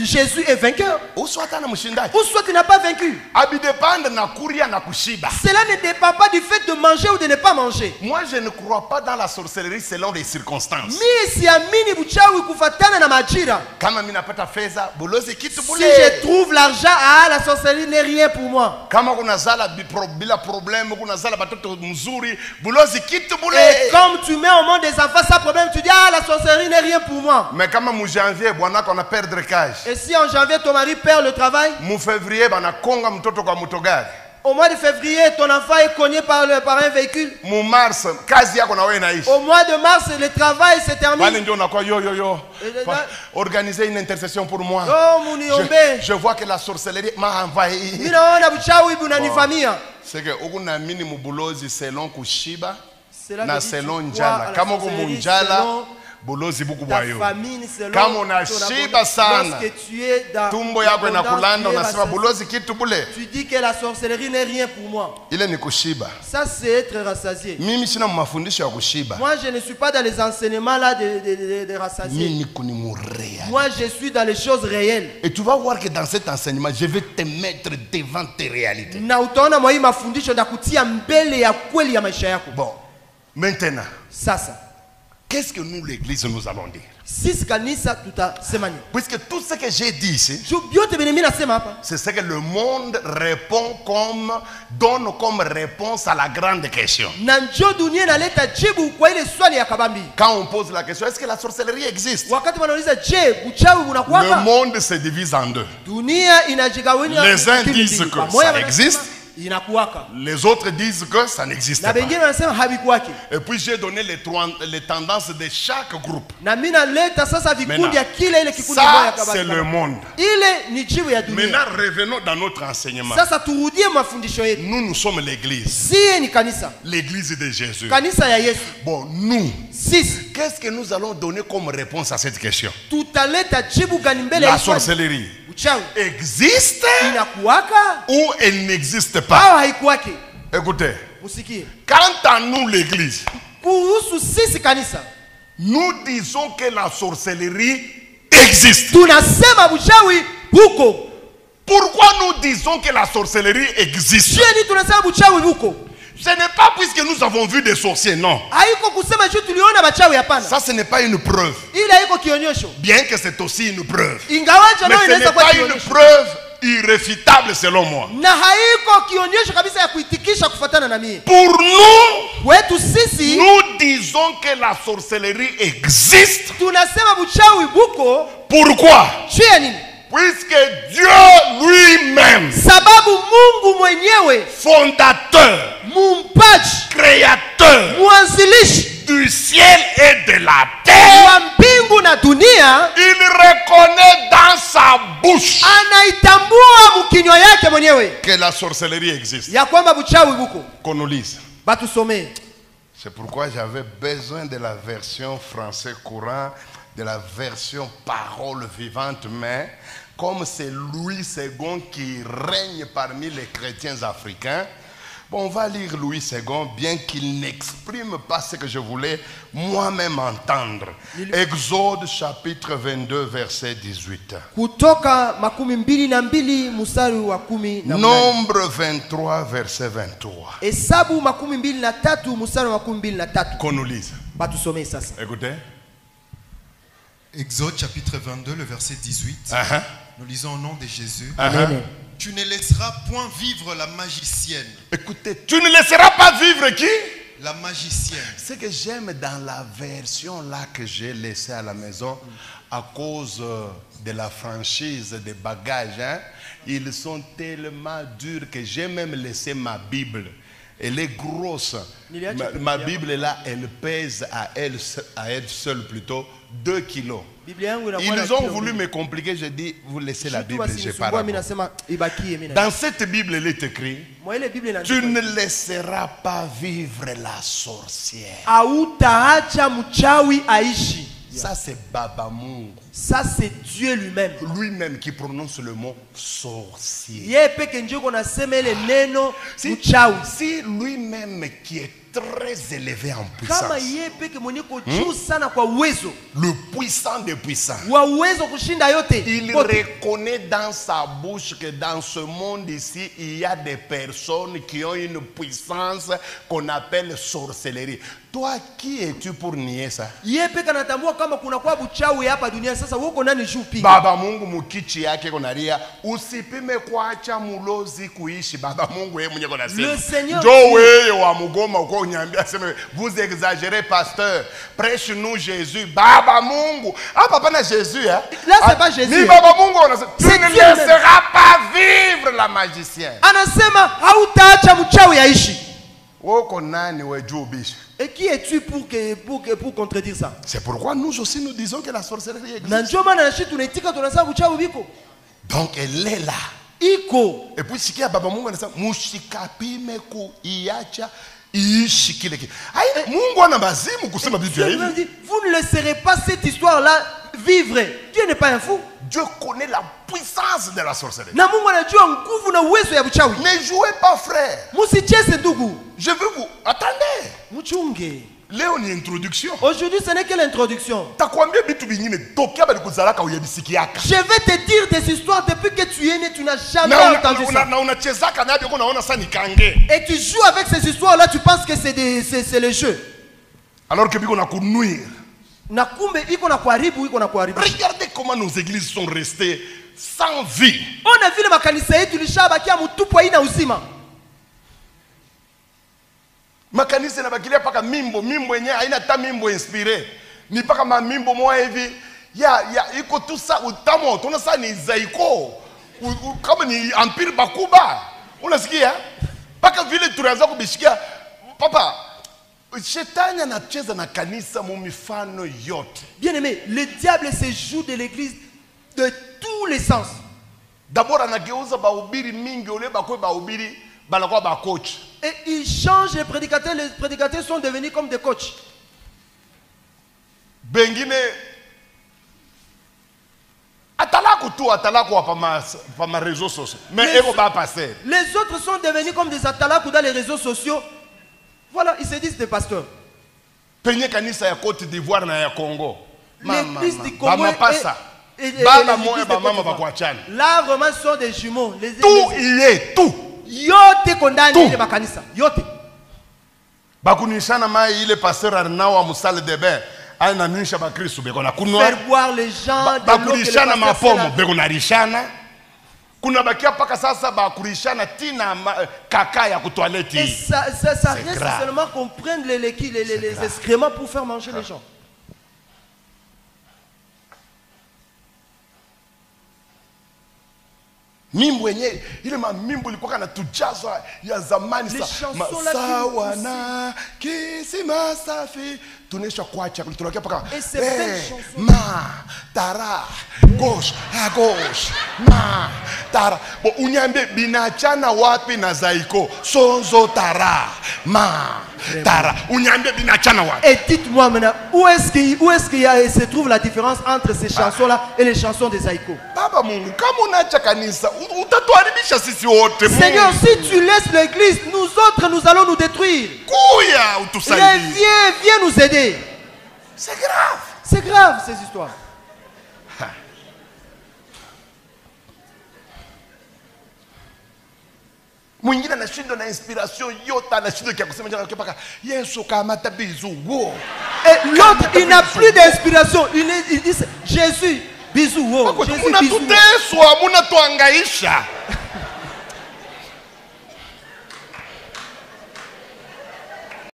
Jésus est vainqueur. Ou soit ana mshindaji. Ou soit il n'a pas vaincu. Abidepende na kuria na kushiba. Cela ne dépend pas du fait de manger ou de ne pas manger. Moi je ne crois pas dans la sorcellerie selon les circonstances. Si je trouve l'argent, la sorcellerie n'est rien pour moi. Et comme tu mets au monde des enfants sans problème, tu dis la sorcellerie n'est rien pour moi. Mais quand en janvier, on a perdre cash. Et si en janvier ton mari perd le travail, en février, au mois de février, ton enfant est cogné par un véhicule. Au mois de mars, le travail se termine. Organisez une intercession pour moi. Je vois que la sorcellerie m'a envahi. C'est que on selon kushiba na selon njala. Kama munjala bulozi buku Ta bwayo. famine selon Kama ton unashiba abondance. sana, Lorsque tu es dans tumbo yako l'abondance, inakulanda, tu es unasema rassasié. bulozi kitu bule. Tu dis que la sorcellerie n'est rien pour moi. Ile ni kushiba. Ça, c'est être rassasié. Mimi sina mafundisho ya kushiba. Moi, je ne suis pas dans les enseignements là de rassasier. Mimi niko ni mureal. Moi, je suis dans les choses réelles. Et tu vas voir que dans cet enseignement, je vais te mettre devant tes réalités. Na utaona mwa hii mafundisho ndakutia mbele ya kweli ya maisha yako. Bon, maintenant, Sasa, qu'est-ce que nous, l'église, nous allons dire? sisi kanisa tutasema nini? Puisque tout ce que j'ai dit ici, Vyote vyenye mimi nasema hapa, c'est ce que le monde donne comme réponse à la grande question. na njo dunia inaleta jibu kwa ile swali ya kabambi. Quand on pose la question, est-ce que la sorcellerie existe? Wakati wanauliza je, uchawi Le unakuwaka? monde se divise en deux. Dunia inajigawanya. Les uns disent que ça existe. Inakuwaka. Les autres disent que ça n'existe Na pas. wengine wanasema habikuwake. Et puis j'ai donné les tendances de chaque groupe. Na mimi naleta sasa vikundi ya kila ile kikundi moja ya Ça, kabambi. c'est le monde. Ile ni jibu ya dunia. Maintenant, revenons dans notre enseignement. Sasa turudie mafundisho yetu. Nous sommes l'église. Sie ni kanisa. L'église de Jésus. Kanisa ya Yesu. Bon, nous, Sisi qu'est-ce que nous allons donner comme réponse à cette question? tutaleta jibu gani mbele ya La swali? sorcellerie Uchawi existe inakuwaka ou elle n'existe pas? au haikuwake? Écoutez, Usikie. quant à nous, l'église, Kuhusu sisi kanisa, nous disons que la sorcellerie existe. tunasema uchawi huko. Pourquoi nous disons que la sorcellerie existe? Sheni tunasema uchawi huko. Ce n'est pas puisque nous avons vu des sorciers, non. Haiko kusema juu tuliona bachawi, hapana. Ça, ce n'est pas une preuve. Ile haiko kionyesho. Bien que c'est aussi une preuve. Ingawaje Mais nao ce inaweza n'est kuwa pas une kionyesho. preuve irréfutable selon moi. Na haiko kionyesho kabisa ya kuitikisha kufuatana na mimi. Pour nous, Wetu sisi nous disons que la sorcellerie existe. tunasema uchawi huko. Pourquoi? Juu ya nini? Puisque Dieu lui-même, Sababu Mungu mwenyewe, fondateur, muumbaji, créateur mwanzilishi du ciel et de la terre, wa mbingu na dunia, il reconnaît dans sa bouche anaitambua mkinywa yake mwenyewe que la sorcellerie existe. ya kwamba uchawi huko. Qu'on nous lise. Batusomee. C'est pourquoi j'avais besoin de la version français courant, de la version parole vivante, mais comme c'est Louis II qui règne parmi les chrétiens africains, bon, on va lire Louis II, bien qu'il n'exprime pas ce que je voulais moi-même entendre. Exode chapitre 22, verset 18. Kutoka 22 mstari wa 18. Nombre 23, verset 23. Hesabu 23 mstari wa 23. Qu'on nous lise. Batusomee sasa. Écoutez. Exode chapitre 22, le verset 18. Nous lisons au nom de Jésus. Amen. Tu ne laisseras point vivre la magicienne. Écoutez, tu ne laisseras pas vivre qui? La magicienne. Ce que j'aime dans la version là que j'ai laissée à la maison, à cause de la franchise des bagages, hein, ils sont tellement durs que j'ai même laissé ma Bible. Elle est grosse. Ma Bible là, elle pèse à elle seule plutôt 2 kilos. Ils ont voulu me compliquer, j'ai dit, vous laissez la Bible, j'ai pas rapport. Dans cette Bible, il est écrit, tu ne laisseras pas vivre la sorcière. Ça c'est Baba Mungu. Ça c'est Dieu lui-même. Lui-même qui prononce le mot sorcier. Si lui-même qui est très élevé en puissance, le puissant des puissants, il reconnaît dans sa bouche que dans ce monde ici, il y a des personnes qui ont une puissance qu'on appelle sorcellerie. Toi, qui es-tu pour nier ça? Baba Mungu mukichi yake konaria usipime kuacha mulozi kuishi. Baba Mungu yeye mwenyewe konasema ndio wewe wa mugoma uko unyambia sema vous exagérez pasteur, prêche-nous Jésus. Baba Mungu hapa pana Jésus hein? Là c'est pas Jésus. Ni Baba Mungu anasema tu ne laisseras pas vivre la magicienne. Anasema hautaacha mchawi aishi. Woko nani wewe bishi? Et qui es-tu pour contredire ça? C'est pourquoi nous aussi nous disons que la sorcellerie existe. Donc elle est là. iko. Et puis sikia baba Mungu anasema mushikapime kuiacha iishi kile kile. Ai Mungu ana mazimu kusema vitu Dieu hivi. nous dit, vous ne laisserez pas cette histoire-là vivre. Dieu n'est pas un fou. Dieu connaît la puissance de la sorcellerie. Na Mungu anajua nguvu na uwezo ya uchawi. Ne jouez pas frère. Musicheze ndugu. Je veux vous attendez. Muchunge. Leo ni introduction. Aujourd'hui, ce n'est que l'introduction. Takwambia vitu vingine tokea bali kuzalaka uyabisikiaka. Je vais te dire des histoires depuis que tu es né, tu n'as jamais entendu ça. Na unachezaka na biko naona sasa ni kange. Et tu joues avec ces histoires-là, tu penses que c'est le jeu. Alors que biko na kunuire. Na kumbe iko na kuharibu, iko na kuharibu. Regardez comment nos églises sont restées sans vie. On a vu le makanisa yetu lishabakia mutupu haina uzima. Makanisa yanabakilia paka mimbo yenyewe haina hata mimbo inspiré. Ni paka mamimbo moja hivi. Ya iko tu sa utamo, tuna sa ni zaiko. Kama ni empire bakuba. Unasikia? Paka vile tunaanza kubishikia papa Shetani anacheza na kanisa mumifano yote. Bien aimé, le diable se joue de l'église de tous les sens. D'abord anageuza bahubiri mingi ole bakwe bahubiri banakuwa ba coach. Et il change les prédicateurs sont devenus comme des coachs. Bengine atalaku pa ma réseaux sociaux. Mais eko ba passer. Les autres sont devenus comme des atalaku dans les réseaux sociaux. Voilà, ils se disent des pasteurs. Penye kanisa ya Côte d'Ivoire na ya Congo. L'église du Congo et baba moya ba mama bakuachana. Là vraiment ce sont des jumeaux. Tout y est tout. Yote kondani ile makanisa. Yote. Bakunishana mai ile pasteur Arnawa musale de bain. Ana nisha ba Kristo beko na kunwa. Faire boire les gens de bakurishana mapomo beko na rishana. Kuna bakia paka sasa bakurishana tina kaka ya kutoilette. Et ça reste grave. Seulement qu'on prenne les excréments pour faire manger les gens. Mimbo yenyewe ile mamimbo ilikuwa na tujazo ya zamani sawa na kisima safi tunesha kuacha tunakia paka ma tara gauche à gauche ma tara bo unyambe binachana wapi na zaiko sonzo tara ma tara unyambe binachana wapi. Et dites-moi maintenant où est-ce qu'il se trouve la différence entre ces chansons là et les chansons des zaiko. Baba Mungu kama unaacha kanisa utatuharibisha sisi wote. Seigneur, si tu laisses l'église, nous autres nous allons nous détruire. Kuya utusaidie. Viens nous aider. C'est grave. C'est grave ces histoires. Mwingine anashindwa na inspiration yote anashindwa kia kusema jana paka Yesu kamata bizu wo. Et l'autre il n'a plus d'inspiration. Il dit Jésus bisou wo. Jésus bisou. Unatuteswa, munatuangaisha.